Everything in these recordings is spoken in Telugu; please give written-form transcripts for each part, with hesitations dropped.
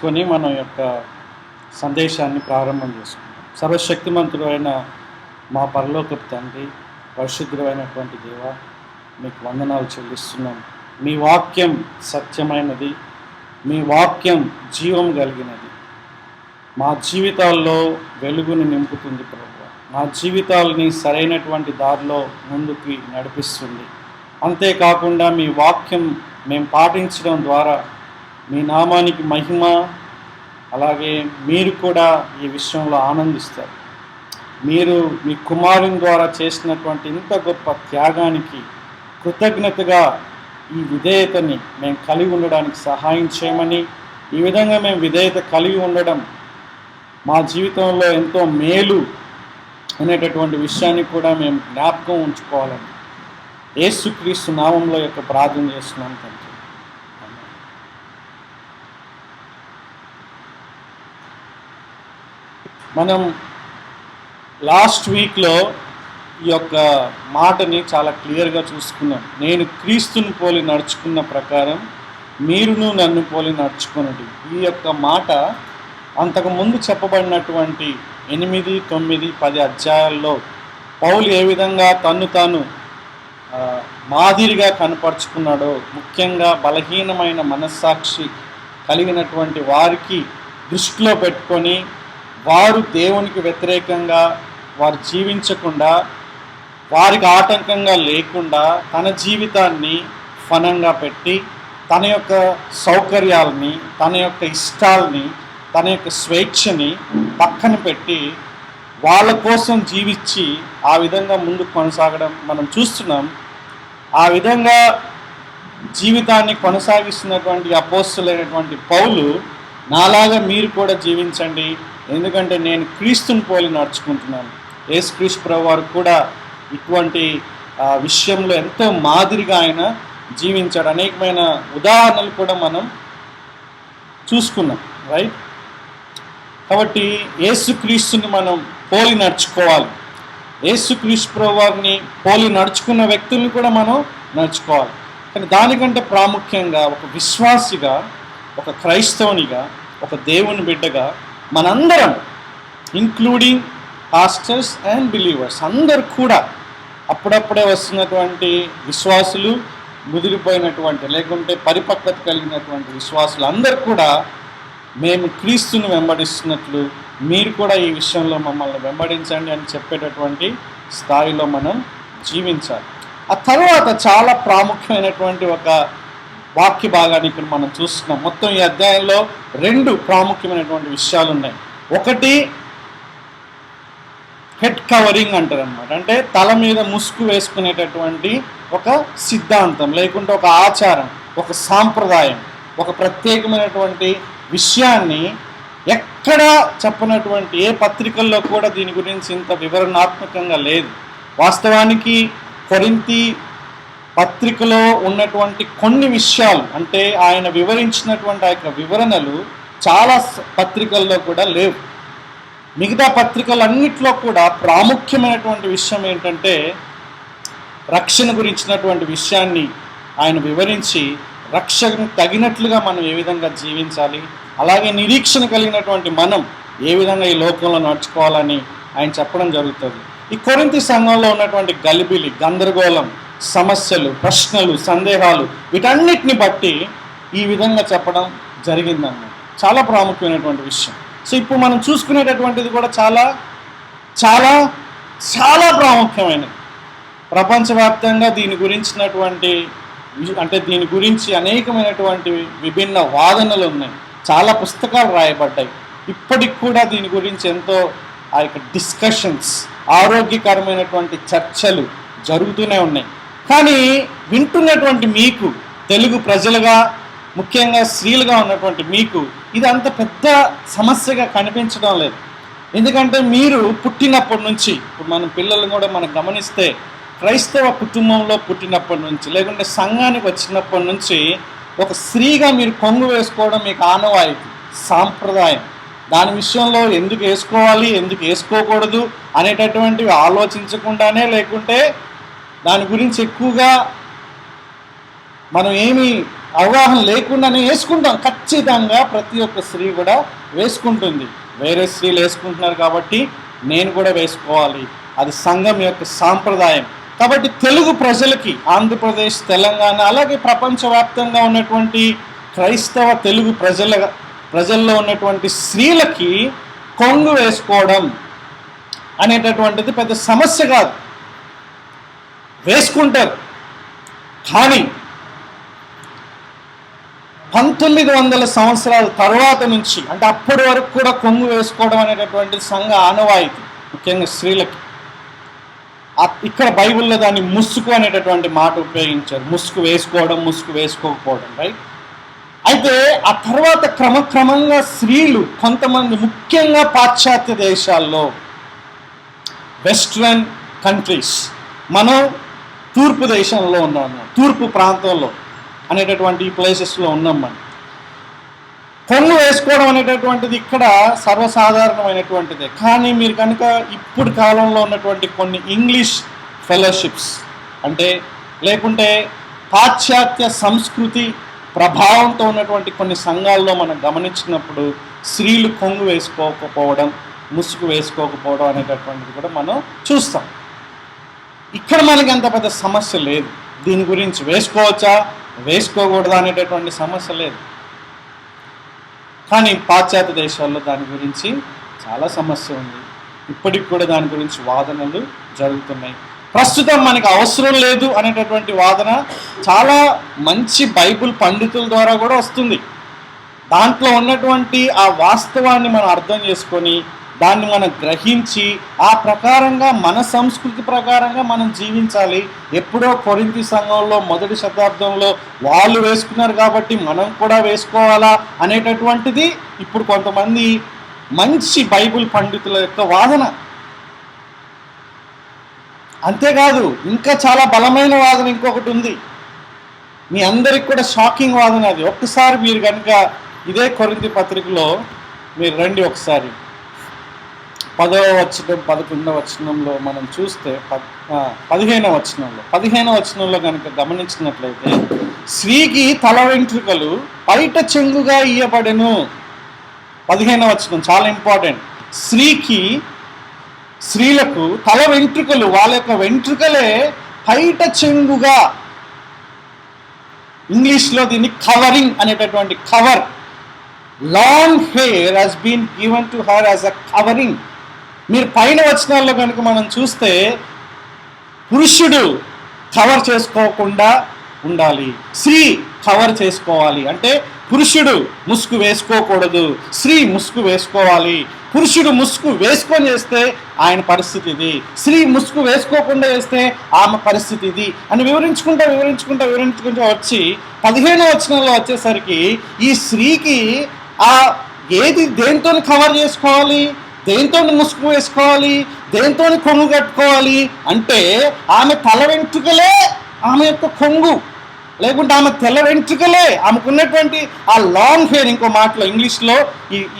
కొని మన యొక్క సందేశాన్ని ప్రారంభం చేసుకుందాం. సర్వశక్తిమంతుడు అయిన మా పరలోకపు తండ్రి, పరిశుద్ధుడైనటువంటి దేవ, మీకు వందనాలు చెల్లిస్తున్నాం. మీ వాక్యం సత్యమైనది, మీ వాక్యం జీవం కలిగినది, మా జీవితాల్లో వెలుగుని నింపుతుంది ప్రభువా. మా జీవితాలని సరైనటువంటి దారిలో ముందుకి నడిపిస్తుంది. అంతేకాకుండా మీ వాక్యం మేము పాటించడం ద్వారా మీ నామానికి మహిమ, అలాగే మీరు కూడా ఈ విషయంలో ఆనందిస్తారు. మీరు మీ కుమారుని ద్వారా చేసినటువంటి ఇంత గొప్ప త్యాగానికి కృతజ్ఞతగా ఈ విధేయతని మేము కలిగి ఉండడానికి సహాయం చేయమని, ఈ విధంగా మేము విధేయత కలిగి ఉండడం మా జీవితంలో ఎంతో మేలు అనేటటువంటి విషయాన్ని కూడా మేము జ్ఞాపకం ఉంచుకోవాలని యేసుక్రీస్తు నామంలో యొక్క ప్రార్థన చేస్తున్నాం తండ్రి. మనం లాస్ట్ వీక్లో ఈ యొక్క మాటని చాలా క్లియర్గా చూసుకున్నాం. నేను క్రీస్తుని పోలి నడుచుకున్న ప్రకారం మీరును నన్ను పోలి నడుచుకున్నది. ఈ యొక్క మాట అంతకుముందు చెప్పబడినటువంటి 8, 9, 10 అధ్యాయాల్లో పౌలు ఏ విధంగా తన్ను తాను మాదిరిగా కనపరుచుకున్నాడో, ముఖ్యంగా బలహీనమైన మనస్సాక్షి కలిగినటువంటి వారికి దృష్టిలో పెట్టుకొని వారు దేవునికి వ్యతిరేకంగా వారు జీవించకుండా, వారికి ఆటంకంగా లేకుండా తన జీవితాన్ని ఫనంగా పెట్టి తన యొక్క సౌకర్యాలని, తన యొక్క ఇష్టాలని, తన యొక్క స్వేచ్ఛని పక్కన పెట్టి వాళ్ళ కోసం జీవించి ఆ విధంగా ముందుకు కొనసాగడం మనం చూస్తున్నాం. ఆ విధంగా జీవితాన్ని కొనసాగిస్తున్నటువంటి అపోస్తలుడైనటువంటి పౌలు, నాలాగా మీరు కూడా జీవించండి, ఎందుకంటే నేను క్రీస్తుని పోలి నడుచుకుంటున్నాను. యేసుక్రీస్తు ప్రభువు వారు కూడా ఇటువంటి విషయంలో ఎంతో మాదిరిగా ఆయన జీవించాడు. అనేకమైన ఉదాహరణలు కూడా మనం చూసుకున్నాం, రైట్? కాబట్టి యేసుక్రీస్తుని మనం పోలి నడుచుకోవాలి. యేసుక్రీస్తు ప్రభువు వారిని పోలి నడుచుకున్న వ్యక్తుల్ని కూడా మనం నడుచుకోవాలి. కానీ దానికంటే ప్రాముఖ్యంగా ఒక విశ్వాసిగా, ఒక క్రైస్తవునిగా, ఒక దేవుని బిడ్డగా మనందరం, ఇంక్లూడింగ్ పాస్టర్స్ అండ్ బిలీవర్స్, అందరు కూడా అప్పుడప్పుడే వస్తున్నటువంటి విశ్వాసులు, ముదిరిపోయినటువంటి లేకుంటే పరిపక్వత కలిగినటువంటి విశ్వాసులు అందరూ కూడా మేము క్రీస్తుని వెంబడిస్తున్నట్లు మీరు కూడా ఈ విషయంలో మమ్మల్ని వెంబడించండి అని చెప్పేటటువంటి స్థాయిలో మనం జీవించాలి. ఆ తర్వాత చాలా ప్రాముఖ్యమైనటువంటి ఒక వాక్య భాగాన్ని ఇక్కడ మనం చూస్తున్నాం. మొత్తం ఈ అధ్యాయంలో 2 ప్రాముఖ్యమైనటువంటి విషయాలు ఉన్నాయి. ఒకటి హెడ్ కవరింగ్ అంటారు అనమాట. అంటే తల మీద ముసుగు వేసుకునేటటువంటి ఒక సిద్ధాంతం, లేకుంటే ఒక ఆచారం, ఒక సాంప్రదాయం, ఒక ప్రత్యేకమైనటువంటి విషయాన్ని ఎక్కడా చెప్పనటువంటి ఏ పత్రికల్లో కూడా దీని గురించి ఇంత వివరణాత్మకంగా లేదు. వాస్తవానికి కొరింథీ పత్రికలో ఉన్నటువంటి కొన్ని విషయాలు, అంటే ఆయన వివరించినటువంటి ఆ యొక్క వివరణలు చాలా పత్రికల్లో కూడా లేవు. మిగతా పత్రికలన్నిట్లో కూడా ప్రాముఖ్యమైనటువంటి విషయం ఏంటంటే రక్షణ గురించినటువంటి విషయాన్ని ఆయన వివరించి రక్షణకు తగినట్లుగా మనం ఏ విధంగా జీవించాలి, అలాగే నిరీక్షణ కలిగినటువంటి మనం ఏ విధంగా ఈ లోకంలో నడుచుకోవాలని ఆయన చెప్పడం జరుగుతుంది. ఈ కొరింథీ సంఘంలో ఉన్నటువంటి గలిబిలి, గందరగోళం, సమస్యలు, ప్రశ్నలు, సందేహాలు, వీటన్నిటిని బట్టి ఈ విధంగా చెప్పడం జరిగిందన్నమాట. చాలా ప్రాముఖ్యమైనటువంటి విషయం. సో ఇప్పుడు మనం చూసుకునేటటువంటిది కూడా చాలా చాలా చాలా ప్రాముఖ్యమైనది. ప్రపంచవ్యాప్తంగా దీని గురించినటువంటి, అంటే దీని గురించి అనేకమైనటువంటి విభిన్న వాదనలు ఉన్నాయి. చాలా పుస్తకాలు రాయబడ్డాయి. ఇప్పటికి కూడా దీని గురించి ఎంతో ఆ యొక్క డిస్కషన్స్, ఆరోగ్యకరమైనటువంటి చర్చలు జరుగుతూనే ఉన్నాయి. కానీ వింటున్నటువంటి మీకు, తెలుగు ప్రజలుగా, ముఖ్యంగా స్త్రీలుగా ఉన్నటువంటి మీకు ఇది అంత పెద్ద సమస్యగా కనిపించడం లేదు. ఎందుకంటే మీరు పుట్టినప్పటి నుంచి, ఇప్పుడు మన పిల్లలను కూడా మనం గమనిస్తే, క్రైస్తవ కుటుంబంలో పుట్టినప్పటి నుంచి, లేకుంటే సంఘానికి వచ్చినప్పటి నుంచి ఒక స్త్రీగా మీరు కొంగు వేసుకోవడం మీకు ఆనవాయితీ, సాంప్రదాయం. దాని విషయంలో ఎందుకు వేసుకోవాలి, ఎందుకు వేసుకోకూడదు అనేటటువంటివి ఆలోచించకుండానే, లేకుంటే దాని గురించి ఎక్కువగా మనం ఏమీ అవగాహన లేకుండానే వేసుకుంటాం. ఖచ్చితంగా ప్రతి ఒక్క స్త్రీ కూడా వేసుకుంటుంది. వేరే స్త్రీలు వేసుకుంటున్నారు కాబట్టి నేను కూడా వేసుకోవాలి. అది సంఘం యొక్క సాంప్రదాయం. కాబట్టి తెలుగు ప్రజలకి, ఆంధ్రప్రదేశ్, తెలంగాణ, అలాగే ప్రపంచవ్యాప్తంగా ఉన్నటువంటి క్రైస్తవ తెలుగు ప్రజల్లో ఉన్నటువంటి స్త్రీలకి కొంగు వేసుకోవడం అనేటటువంటిది పెద్ద సమస్య కాదు. వేసుకుంటారు. కానీ 1900 సంవత్సరాల తర్వాత నుంచి, అంటే అప్పటి వరకు కూడా కొంగు వేసుకోవడం అనేటటువంటి సంఘ ఆనవాయితీ, ముఖ్యంగా స్త్రీలకి. ఇక్కడ బైబిల్లో దాన్ని ముసుగు అనేటటువంటి మాట ఉపయోగించారు. ముసుగు వేసుకోవడం, ముసుగు వేసుకోకపోవడం, రైట్? అయితే ఆ తర్వాత క్రమక్రమంగా స్త్రీలు కొంతమంది, ముఖ్యంగా పాశ్చాత్య దేశాల్లో, వెస్ట్రన్ కంట్రీస్, మనం తూర్పు దేశంలో ఉన్నాము, తూర్పు ప్రాంతంలో అనేటటువంటి ప్లేసెస్లో ఉన్నాం. మనం కొంగు వేసుకోవడం అనేటటువంటిది ఇక్కడ సర్వసాధారణమైనటువంటిదే. కానీ మీరు కనుక ఇప్పుడు కాలంలో ఉన్నటువంటి కొన్ని ఇంగ్లీష్ ఫెలోషిప్స్, అంటే లేకుంటే పాశ్చాత్య సంస్కృతి ప్రభావంతో ఉన్నటువంటి కొన్ని సంఘాల్లో మనం గమనించినప్పుడు స్త్రీలు కొంగు వేసుకోకపోవడం, ముసుగు వేసుకోకపోవడం అనేటటువంటిది కూడా మనం చూస్తాం. ఇక్కడ మనకి అంత పెద్ద సమస్య లేదు. దీని గురించి వేసుకోవచ్చా వేసుకోకూడదా అనేటటువంటి సమస్య లేదు. కానీ పాశ్చాత్య దేశాల్లో దాని గురించి చాలా సమస్య ఉంది. ఇప్పటికి కూడా దాని గురించి వాదనలు జరుగుతున్నాయి. ప్రస్తుతం మనకు అవసరం లేదు అనేటటువంటి వాదన చాలా మంచి బైబిల్ పండితుల ద్వారా కూడా వస్తుంది. దాంట్లో ఉన్నటువంటి ఆ వాస్తవాన్ని మనం అర్థం చేసుకొని, దాన్ని మనం గ్రహించి, ఆ ప్రకారంగా మన సంస్కృతి ప్రకారంగా మనం జీవించాలి. ఎప్పుడో కొరింథీ సంఘంలో 1వ శతాబ్దంలో వాళ్ళు వేసుకున్నారు కాబట్టి మనం కూడా వేసుకోవాలా అనేటటువంటిది ఇప్పుడు కొంతమంది మంచి బైబిల్ పండితుల యొక్క వాదన. అంతేకాదు, ఇంకా చాలా బలమైన వాదన ఇంకొకటి ఉంది. మీ అందరికి కూడా షాకింగ్ వాదన అది. ఒక్కసారి మీరు కనుక ఇదే కొరింథీ పత్రికలో మీరు రండి, ఒకసారి 10వ వచనం 11వ వచనంలో మనం చూస్తే 15వ వచనంలో కనుక గమనించినట్లయితే, స్త్రీకి తల వెంట్రుకలు బయట చెంగుగా ఇయ్యబడెను. 15వ వచనం చాలా ఇంపార్టెంట్. స్త్రీలకు తల వెంట్రుకలు, వాళ్ళ యొక్క వెంట్రుకలే బయట చెంగుగా, ఇంగ్లీష్లో దీన్ని కవరింగ్ అనేటటువంటి, cover, long hair has been given to her as a covering. మీరు పైన వచనాల్లో కనుక మనం చూస్తే పురుషుడు కవర్ చేసుకోకుండా ఉండాలి, స్త్రీ కవర్ చేసుకోవాలి. అంటే పురుషుడు ముసుగు వేసుకోకూడదు, స్త్రీ ముసుగు వేసుకోవాలి. పురుషుడు ముసుగు వేసుకొని చేస్తే ఆయన పరిస్థితి ఇది, స్త్రీ ముసుగు వేసుకోకుండా చేస్తే ఆమె పరిస్థితి ఇది అని వివరించుకుంటూ వచ్చి 15వ వచనంలో వచ్చేసరికి ఈ స్త్రీకి ఆ దేంతో కవర్ చేసుకోవాలి, దేంతో ముసుగు వేసుకోవాలి, దేంతో కొంగు కట్టుకోవాలి అంటే ఆమె తల వెంట్రుకలే ఆమె యొక్క కొంగు, లేకుంటే ఆమె తెల్ల వెంట్రుకలే ఆమెకున్నటువంటి ఆ లాంగ్ హెయిర్. ఇంకో మాటలో ఇంగ్లీష్లో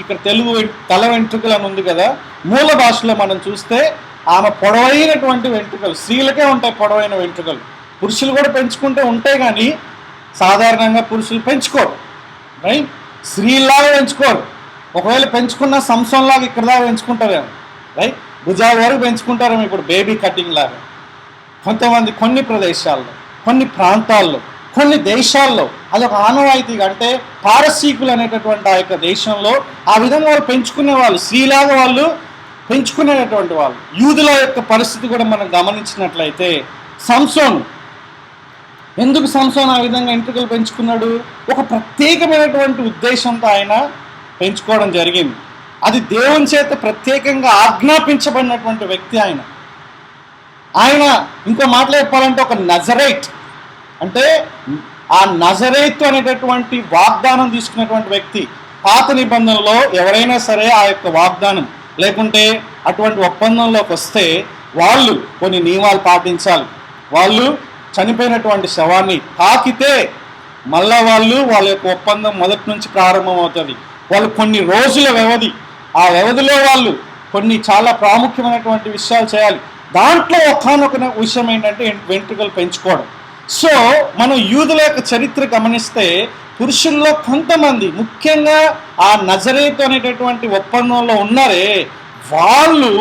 ఇక్కడ తెలుగు తల వెంట్రుకలు అని ఉంది కదా, మూల భాషలో మనం చూస్తే ఆమె పొడవైనటువంటి వెంట్రుకలు. స్త్రీలకే ఉంటాయి పొడవైన వెంట్రుకలు, పురుషులు కూడా పెంచుకుంటే ఉంటాయి, కానీ సాధారణంగా పురుషులు పెంచుకోరు, రైట్? స్త్రీలాగా పెంచుకోరు. ఒకవేళ పెంచుకున్న సంసంలాగా ఇక్కడ దాకా పెంచుకుంటారేమో, రైట్? భుజాల వరకు పెంచుకుంటారేమో ఇప్పుడు బేబీ కటింగ్ లాగా. కొంతమంది కొన్ని ప్రదేశాల్లో, కొన్ని ప్రాంతాల్లో, కొన్ని దేశాల్లో అదొక ఆనవాయితీగా, అంటే పారసీకులు అనేటటువంటి ఆ యొక్క దేశంలో ఆ విధంగా వాళ్ళు పెంచుకునే వాళ్ళు, స్త్రీలాగా వాళ్ళు పెంచుకునేటటువంటి వాళ్ళు. యూదుల యొక్క పరిస్థితి కూడా మనం గమనించినట్లయితే, ఎందుకు సంసోన్ ఆ విధంగా ఎంట్రుకలు పెంచుకున్నాడు? ఒక ప్రత్యేకమైనటువంటి ఉద్దేశంతో ఆయన పెంచుకోవడం జరిగింది. అది దేవుని చేత ప్రత్యేకంగా ఆజ్ఞాపించబడినటువంటి వ్యక్తి ఆయన ఇంకో మాటలో చెప్పాలంటే ఒక నజరైట్, అంటే ఆ నజరైత్ అనేటటువంటి వాగ్దానం తీసుకున్నటువంటి వ్యక్తి. పాత నిబంధనలో ఎవరైనా సరే ఆ యొక్క వాగ్దానం లేకుంటే అటువంటి ఒప్పందంలోకి వస్తే వాళ్ళు కొన్ని నియమాలు పాటించాలి. వాళ్ళు చనిపోయినటువంటి శవాన్ని తాకితే మళ్ళా వాళ్ళ యొక్క ఒప్పందం మొదటి నుంచి ప్రారంభమవుతుంది. వాళ్ళు కొన్ని రోజుల వ్యవధి, ఆ వ్యవధిలో వాళ్ళు కొన్ని చాలా ప్రాముఖ్యమైనటువంటి విషయాలు చేయాలి. దాంట్లో ఒకానొక విషయం ఏంటంటే వెంట్రుకలు పెంచుకోవడం. సో మనం యూదుల యొక్క చరిత్ర గమనిస్తే పురుషుల్లో కొంతమంది, ముఖ్యంగా ఆ నజరేతు అనేటటువంటి ఒప్పందంలో ఉన్నారే, వాళ్ళు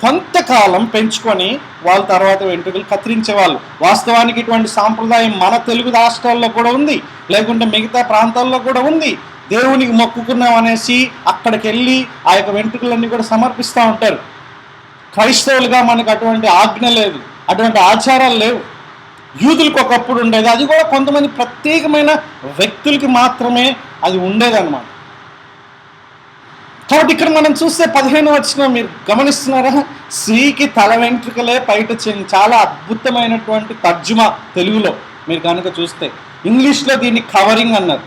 కొంతకాలం పెంచుకొని వాళ్ళ తర్వాత వెంట్రుకలు కత్తిరించేవాళ్ళు. వాస్తవానికి ఇటువంటి సాంప్రదాయం మన తెలుగు రాష్ట్రాల్లో కూడా ఉంది, లేకుంటే మిగతా ప్రాంతాల్లో కూడా ఉంది. దేవునికి మొక్కుకున్నాం అనేసి అక్కడికి వెళ్ళి ఆ యొక్క వెంట్రుకలన్నీ కూడా సమర్పిస్తూ ఉంటారు. క్రైస్తవులుగా మనకు అటువంటి ఆజ్ఞ లేదు, అటువంటి ఆచారాలు లేవు. యూదులకు ఒకప్పుడు ఉండేది, అది కూడా కొంతమంది ప్రత్యేకమైన వ్యక్తులకి మాత్రమే అది ఉండేదన్నమాట. కాబట్టి ఇక్కడ మనం చూస్తే 15వ వచనం మీరు గమనిస్తున్నారా, స్త్రీకి తల వెంట్రుకలే పైట చెంగు. చాలా అద్భుతమైనటువంటి తర్జుమా తెలుగులో మీరు కనుక చూస్తే. ఇంగ్లీష్లో దీన్ని కవరింగ్ అన్నారు,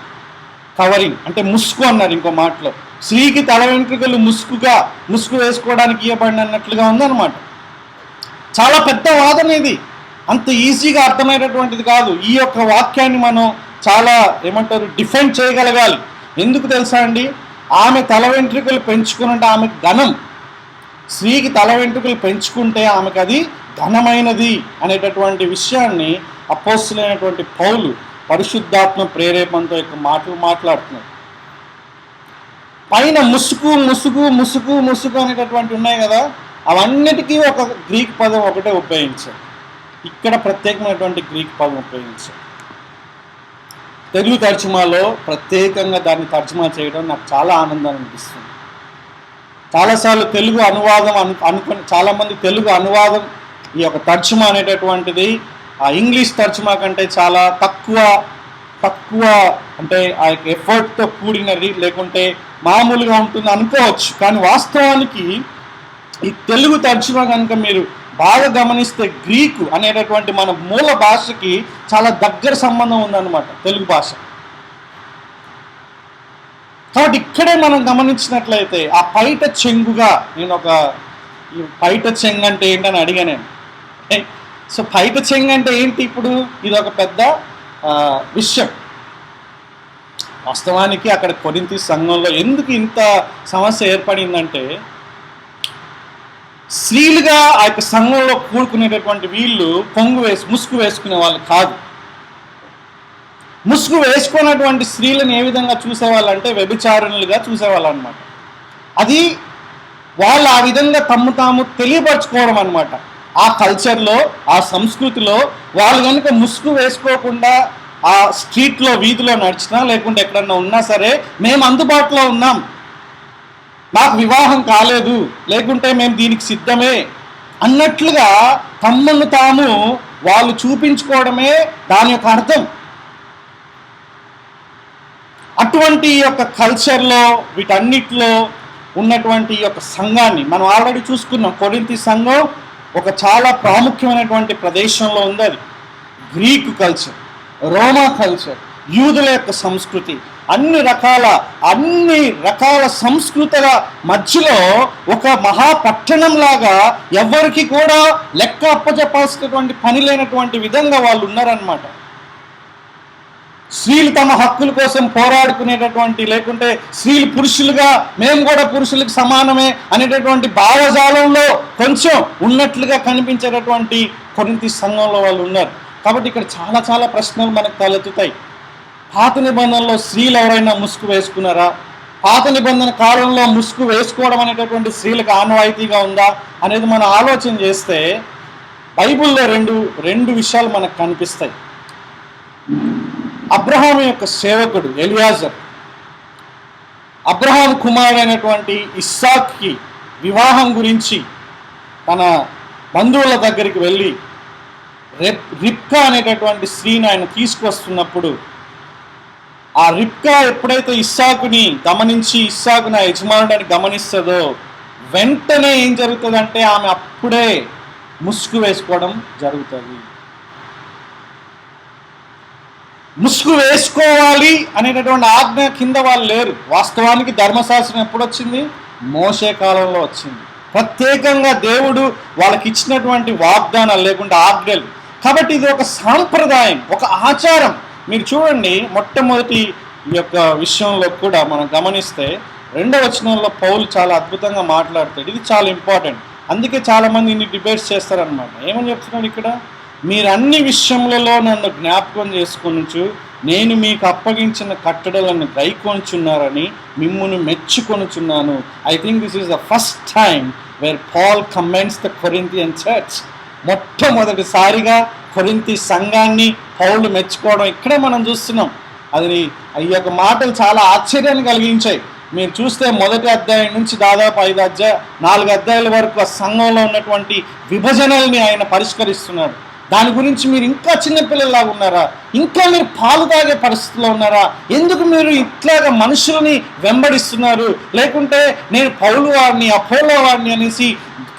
కవరింగ్ అంటే ముసుగు అన్నారు ఇంకో మాటలో. స్త్రీకి తల వెంట్రుకలు ముసుగు వేసుకోవడానికి ఇవ్వబడిన అన్నట్లుగా ఉందన్నమాట. చాలా పెద్ద వాదన ఇది, అంత ఈజీగా అర్థమయ్యేటటువంటిది కాదు. ఈ యొక్క వాక్యాన్ని మనం చాలా డిఫెండ్ చేయగలగాలి. ఎందుకు తెలుసా అండి, ఆమె తల వెంట్రుకలు పెంచుకునంటే ఆమె ఘనం. స్త్రీకి తల వెంట్రుకలు పెంచుకుంటే ఆమెకు అది ఘనమైనది అనేటటువంటి విషయాన్ని అపోస్తులైనటువంటి పౌలు పరిశుద్ధాత్మ ప్రేరేపణతో యొక్క మాటలు మాట్లాడుతున్నారు. పైన ముసుగు అనేటటువంటి ఉన్నాయి కదా, అవన్నిటికీ ఒక గ్రీక్ పదం ఒకటే ఉపయోగించారు. ఇక్కడ ప్రత్యేకమైనటువంటి గ్రీక్ పదం ఉపయోగించారు. తెలుగు తర్జుమాలో ప్రత్యేకంగా దాన్ని తర్జుమా చేయడం నాకు చాలా ఆనందాన్ని అనిపిస్తుంది. చాలాసార్లు తెలుగు అనువాదం అనుకుని చాలామంది తెలుగు అనువాదం ఈ యొక్క తర్జుమా అనేటటువంటిది ఆ ఇంగ్లీష్ తర్జుమా కంటే చాలా తక్కువ అంటే ఆ యొక్క ఎఫర్ట్తో కూడినది, లేకుంటే మామూలుగా ఉంటుంది అనుకోవచ్చు. కానీ వాస్తవానికి ఈ తెలుగు తర్జుమా కనుక మీరు బాగా గమనిస్తే గ్రీకు అనేటటువంటి మన మూల భాషకి చాలా దగ్గర సంబంధం ఉందన్నమాట తెలుగు భాష. కాబట్టి ఇక్కడే మనం గమనించినట్లయితే ఆ పైట చెంగుగా, నేను ఈ పైట చెంగు అంటే ఏంటని అడిగాను నేను. సో పైట చెంగు అంటే ఏంటి? ఇప్పుడు ఇది ఒక పెద్ద విషయం. వాస్తవానికి అక్కడ కొరింథీ సంఘంలో ఎందుకు ఇంత సమస్య ఏర్పడిందంటే, స్త్రీలుగా ఆ యొక్క సంఘంలో కూడుకునేటటువంటి వీళ్ళు ముసుగు వేసుకునే వాళ్ళు కాదు. ముసుగు వేసుకున్నటువంటి స్త్రీలను ఏ విధంగా చూసేవాళ్ళంటే వ్యభిచారులుగా చూసేవాళ్ళు అనమాట. అది వాళ్ళు ఆ విధంగా తాము తెలియపరచుకోవడం అనమాట. ఆ కల్చర్లో, ఆ సంస్కృతిలో వాళ్ళు కనుక ముసుగు వేసుకోకుండా ఆ స్ట్రీట్లో, వీధిలో నడిచినా, లేకుంటే ఎక్కడన్నా ఉన్నా సరే, మేము అందుబాటులో ఉన్నాం, మాకు వివాహం కాలేదు, లేకుంటే మేము దీనికి సిద్ధమే అన్నట్లుగా తమను తాము వాళ్ళు చూపించుకోవడమే దాని యొక్క అర్థం. అటువంటి యొక్క కల్చర్లో, వీటన్నిటిలో ఉన్నటువంటి ఈ యొక్క సంఘాన్ని మనం ఆల్రెడీ చూసుకున్నాం. కొరింథీ సంఘం ఒక చాలా ప్రాముఖ్యమైనటువంటి ప్రదేశంలో ఉంది. అది గ్రీకు కల్చర్, రోమా కల్చర్, యూదుల యొక్క సంస్కృతి, అన్ని రకాల సంస్కృతుల మధ్యలో ఒక మహాపట్టణంలాగా ఎవరికి కూడా లెక్క అప్పచెప్పాల్సినటువంటి పని లేనటువంటి విధంగా వాళ్ళు ఉన్నారనమాట. స్త్రీలు తమ హక్కుల కోసం పోరాడుకునేటటువంటి, లేకుంటే స్త్రీలు పురుషులుగా మేము కూడా పురుషులకు సమానమే అనేటటువంటి భావజాలంలో కొంచెం ఉన్నట్లుగా కనిపించేటటువంటి కొరింథీ సంఘంలో వాళ్ళు ఉన్నారు. కాబట్టి ఇక్కడ చాలా ప్రశ్నలు మనకు తలెత్తుతాయి. పాత నిబంధనలో స్త్రీలు ఎవరైనా ముసుగు వేసుకున్నారా? పాత నిబంధన కాలంలో ముసుగు వేసుకోవడం అనేటటువంటి స్త్రీలకు ఆనవాయితీగా ఉందా అనేది మనం ఆలోచన చేస్తే బైబిల్లో రెండు విషయాలు మనకు కనిపిస్తాయి. అబ్రహాము యొక్క సేవకుడు ఎలియాజర్, అబ్రహాం కుమారుడైనటువంటి ఇస్సాక్కి వివాహం గురించి తన బంధువుల దగ్గరికి వెళ్ళి రిబ్కా అనేటటువంటి స్త్రీని ఆయన తీసుకొస్తున్నప్పుడు, ఆ రిబ్కా ఎప్పుడైతే ఇస్సాకుని గమనించి ఇస్సాకు నా యజమానుడని గమనిస్తుందో, వెంటనే ఏం జరుగుతుందంటే ఆమె అప్పుడే ముసుగు వేసుకోవడం జరుగుతుంది. ముసుగు వేసుకోవాలి అనేటటువంటి ఆజ్ఞ కింద వాళ్ళు లేరు. వాస్తవానికి ధర్మశాస్త్రం ఎప్పుడు వచ్చింది? మోషే కాలంలో వచ్చింది. ప్రత్యేకంగా దేవుడు వాళ్ళకి ఇచ్చినటువంటి వాగ్దానాలు, లేకుంటే ఆజ్ఞలు. కాబట్టి ఇది ఒక సాంప్రదాయం, ఒక ఆచారం. మీరు చూడండి, మొట్టమొదటి ఈ యొక్క విషయంలో కూడా మనం గమనిస్తే 2వ వచనంలో పౌలు చాలా అద్భుతంగా మాట్లాడతాడు. ఇది చాలా ఇంపార్టెంట్. అందుకే చాలామంది ఇన్ని డిబేట్స్ చేస్తారనమాట. ఏమని చెప్తున్నాడు ఇక్కడ? మీరు అన్ని విషయములలో నన్ను జ్ఞాపకం చేసుకొనుచు నేను మీకు అప్పగించిన కట్టడలను గైకొనుచున్నారని మిమ్మును మెచ్చుకొనుచున్నాను. I think this is the first time where Paul commends the Corinthian church. మొట్టమొదటిసారిగా కొరింథీ సంఘాన్ని పౌలు మెచ్చుకోవడం ఇక్కడే మనం చూస్తున్నాం. అది ఈ యొక్క మాటలు చాలా ఆశ్చర్యాన్ని కలిగించాయి. మీరు చూస్తే మొదటి అధ్యాయం నుంచి దాదాపు 4 అధ్యాయాల వరకు ఆ సంఘంలో ఉన్నటువంటి విభజనల్ని ఆయన పరిష్కరిస్తున్నాడు. దాని గురించి మీరు ఇంకా చిన్నపిల్లలాగా ఉన్నారా? ఇంకా మీరు పాలు తాగే పరిస్థితిలో ఉన్నారా? ఎందుకు మీరు ఇట్లాగా మనుషులని వెంబడిస్తున్నారు? లేకుంటే నేను పౌలు వారిని అపోలో వారిని అనేసి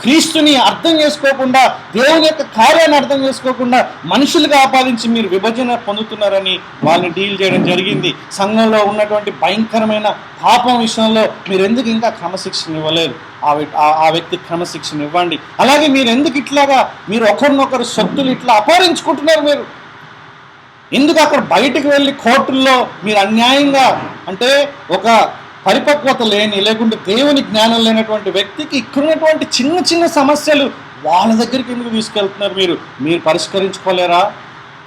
క్రీస్తుని అర్థం చేసుకోకుండా, దేవుని యొక్క కార్యాన్ని అర్థం చేసుకోకుండా మనుషులుగా ఆపాదించి మీరు విభజన పొందుతున్నారని వాళ్ళని డీల్ చేయడం జరిగింది. సంఘంలో ఉన్నటువంటి భయంకరమైన పాపం విషయంలో మీరు ఎందుకు ఇంకా క్రమశిక్షణ ఇవ్వలేదు? ఆ వ్యక్తికి క్రమశిక్షణ ఇవ్వండి. అలాగే మీరు ఎందుకు ఇట్లాగా మీరు ఒకరినొకరు సొత్తులు ఇట్లా అపహరించుకుంటున్నారు? మీరు ఎందుకు అక్కడ బయటకు వెళ్ళి కోర్టుల్లో మీరు అన్యాయంగా, అంటే ఒక పరిపక్వత లేని, లేకుంటే దేవుని జ్ఞానం లేనటువంటి వ్యక్తికి ఇక్కడున్నటువంటి చిన్న చిన్న సమస్యలు వాళ్ళ దగ్గరికి ఎందుకు తీసుకెళ్తున్నారు? మీరు పరిష్కరించుకోలేరా?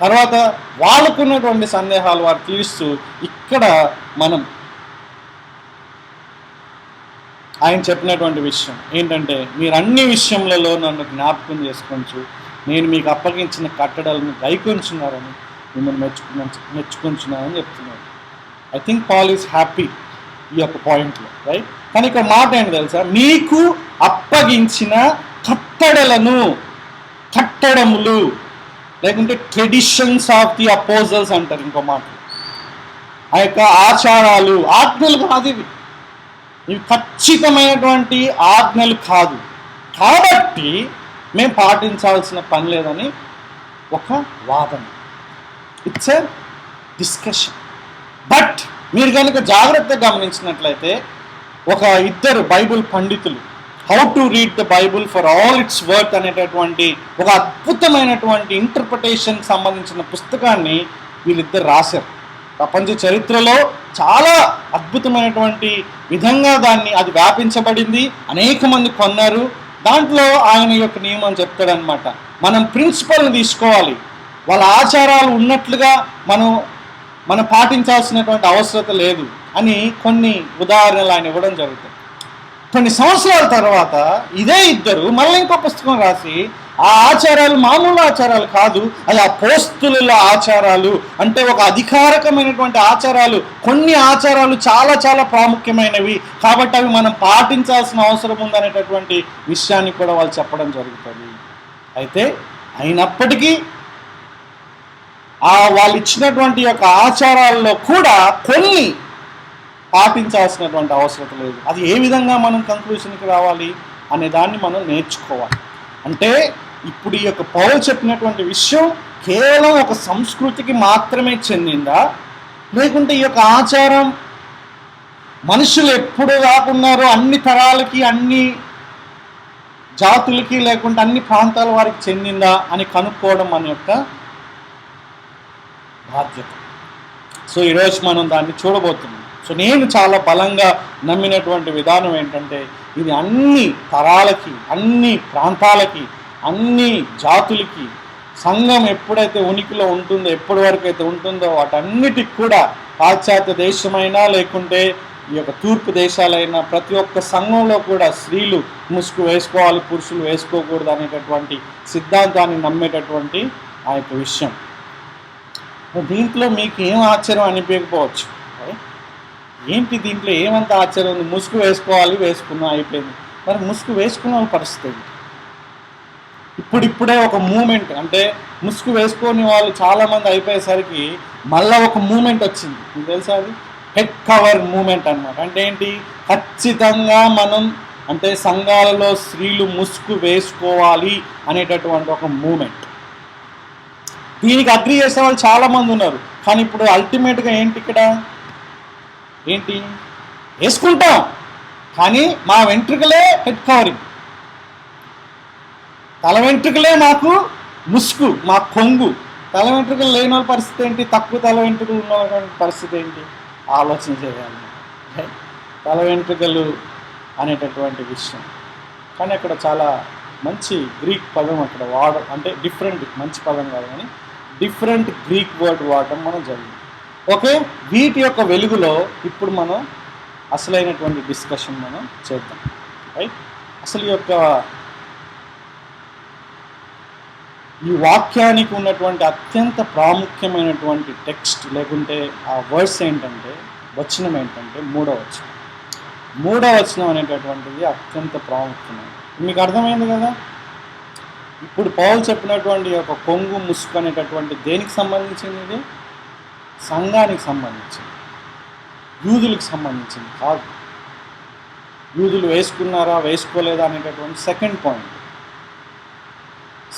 తర్వాత వాళ్ళకున్నటువంటి సందేహాలు వారు తీరుస్తూ ఇక్కడ మనం ఆయన చెప్పినటువంటి విషయం ఏంటంటే, మీరు అన్ని విషయములలో నన్ను జ్ఞాపకం చేసుకోవచ్చు, నేను మీకు అప్పగించిన కట్టడలను గైకొంచున్నారని మిమ్మల్ని మెచ్చుకుంటున్నానని చెప్తున్నాను. I think Paul is happy ఈ యొక్క పాయింట్లో, రైట్? కానీ ఇక్కడ మాట ఏంటి తెలుసా? మీకు అప్పగించిన కట్టడములు లేకుంటే ట్రెడిషన్స్ ఆఫ్ ది అపోజల్స్ అంటారు. ఇంకో మాట, ఆ యొక్క ఆచారాలు, ఆజ్ఞలు కాదు ఇవి ఖచ్చితమైనటువంటి ఆజ్ఞలు కాదు, కాబట్టి మేము పాటించాల్సిన పని లేదని ఒక వాదన. It's a discussion. బట్ మీరు కనుక జాగ్రత్తగా గమనించినట్లయితే ఒక ఇద్దరు బైబుల్ పండితులు how to read the Bible for all it's worth అనేటటువంటి ఒక అద్భుతమైనటువంటి ఇంటర్ప్రిటేషన్ సంబంధించిన పుస్తకాన్ని వీళ్ళిద్దరు రాశారు. ప్రపంచ చరిత్రలో చాలా అద్భుతమైనటువంటి విధంగా అది వ్యాపించబడింది, అనేక మంది కొన్నారు. దాంట్లో ఆయన యొక్క నియమం చెప్తాడనమాట. మనం ప్రిన్సిపల్ని తీసుకోవాలి, వాళ్ళ ఆచారాలు ఉన్నట్లుగా మనం పాటించాల్సినటువంటి అవసరం లేదు అని కొన్ని ఉదాహరణలు ఆయన ఇవ్వడం జరుగుతుంది. కొన్ని సంవత్సరాల తర్వాత ఇదే ఇద్దరు మళ్ళీ ఇంకో పుస్తకం రాసి ఆ ఆచారాలు మామూలు ఆచారాలు కాదు, అది అపోస్తుల ఆచారాలు, అంటే ఒక అధికారకమైనటువంటి ఆచారాలు, కొన్ని ఆచారాలు చాలా చాలా ప్రాముఖ్యమైనవి కాబట్టి అవి మనం పాటించాల్సిన అవసరం ఉందనేటటువంటి విషయాన్ని కూడా వాళ్ళు చెప్పడం జరుగుతుంది. అయితే అయినప్పటికీ వాళ్ళు ఇచ్చినటువంటి యొక్క ఆచారాల్లో కూడా కొన్ని పాటించాల్సినటువంటి అవసరం లేదు. అది ఏ విధంగా మనం కంక్లూషన్కి రావాలి అనే దాన్ని మనం నేర్చుకోవాలి. అంటే ఇప్పుడు ఈ యొక్క పౌలు చెప్పినటువంటి విషయం కేవలం ఒక సంస్కృతికి మాత్రమే చెందిందా, లేకుంటే ఈ యొక్క ఆచారం మనుషులు ఎప్పుడు కాకున్నారో అన్ని తరాలకి, అన్ని జాతులకి, లేకుంటే అన్ని ప్రాంతాల వారికి చెందిందా అని కనుక్కోవడం మన యొక్క బాధ్యత. సో ఈరోజు మనం దాన్ని చూడబోతున్నాం. సో నేను చాలా బలంగా నమ్మినటువంటి విధానం ఏంటంటే, ఇది అన్ని తరాలకి, అన్ని ప్రాంతాలకి, అన్ని జాతులకి సంఘం ఎప్పుడైతే ఉనికిలో ఉంటుందో, ఎప్పటి వరకు అయితే ఉంటుందో వాటన్నిటికి కూడా పాశ్చాత్య దేశమైనా లేకుంటే ఈ యొక్క తూర్పు దేశాలైనా ప్రతి ఒక్క సంఘంలో కూడా స్త్రీలు ముసుగు వేసుకోవాలి, పురుషులు వేసుకోకూడదు అనేటటువంటి సిద్ధాంతాన్ని నమ్మేటటువంటి ఆ యొక్క విషయం. దీంట్లో మీకు ఏం ఆశ్చర్యం అనిపించకపోవచ్చు. ఏంటి దీంట్లో ఏమంత ఆశ్చర్యం ఉంది? ముసుగు వేసుకోవాలి, వేసుకున్నాం, అయిపోయింది. మరి ముసుగు వేసుకున్న పరిస్థితి ఇప్పుడిప్పుడే ఒక మూమెంట్, అంటే ముసుగు వేసుకొని వాళ్ళు చాలామంది అయిపోయేసరికి మళ్ళీ ఒక మూమెంట్ వచ్చింది. మీకు తెలుసా? అది హెడ్ కవర్ మూమెంట్ అన్నమాట. అంటే ఏంటి? ఖచ్చితంగా మనం, అంటే సంఘాలలో స్త్రీలు ముసుగు వేసుకోవాలి అనేటటువంటి ఒక మూమెంట్. దీనికి అగ్రి చేసే వాళ్ళు చాలామంది ఉన్నారు. కానీ ఇప్పుడు అల్టిమేట్గా ఏంటి ఇక్కడ? ఏంటి? వేసుకుంటాం, కానీ మా వెంట్రుకలే హెడ్ కవరింగ్, తల వెంట్రుకలే మాకు ముసుగు, మా కొంగు. తల వెంట్రుకలు లేని వాళ్ళ పరిస్థితి ఏంటి? తక్కువ తల వెంట్రుకలు ఉన్న వాళ్ళ పరిస్థితి ఏంటి? ఆలోచన చేయాలి. తల వెంట్రుకలు అనేటటువంటి విషయం. కానీ అక్కడ చాలా మంచి గ్రీక్ పదం అక్కడ అంటే డిఫరెంట్, మంచి పదం కాదు కానీ డిఫరెంట్ గ్రీక్ వర్డ్ వాడటం మనం జరిగింది. ఓకే, వీటి యొక్క వెలుగులో ఇప్పుడు మనం అసలైనటువంటి డిస్కషన్ మనం చేద్దాం. రైట్, అసలు ఈ వాక్యానికి ఉన్నటువంటి అత్యంత ప్రాముఖ్యమైనటువంటి టెక్స్ట్ లేకుంటే ఆ వర్డ్స్ ఏంటంటే, వచనం ఏంటంటే మూడవ వచనం అనేటటువంటిది అత్యంత ప్రాముఖ్యమైనది. మీకు అర్థమైంది కదా. ఇప్పుడు పౌలు చెప్పినటువంటి ఒక కొంగు ముసుగు అనేటటువంటి దేనికి సంబంధించింది? ఇది సంఘానికి సంబంధించింది, యూదులకు సంబంధించింది కాదు. యూదులు వేసుకున్నారా వేసుకోలేదా అనేటటువంటి సెకండ్ పాయింట్.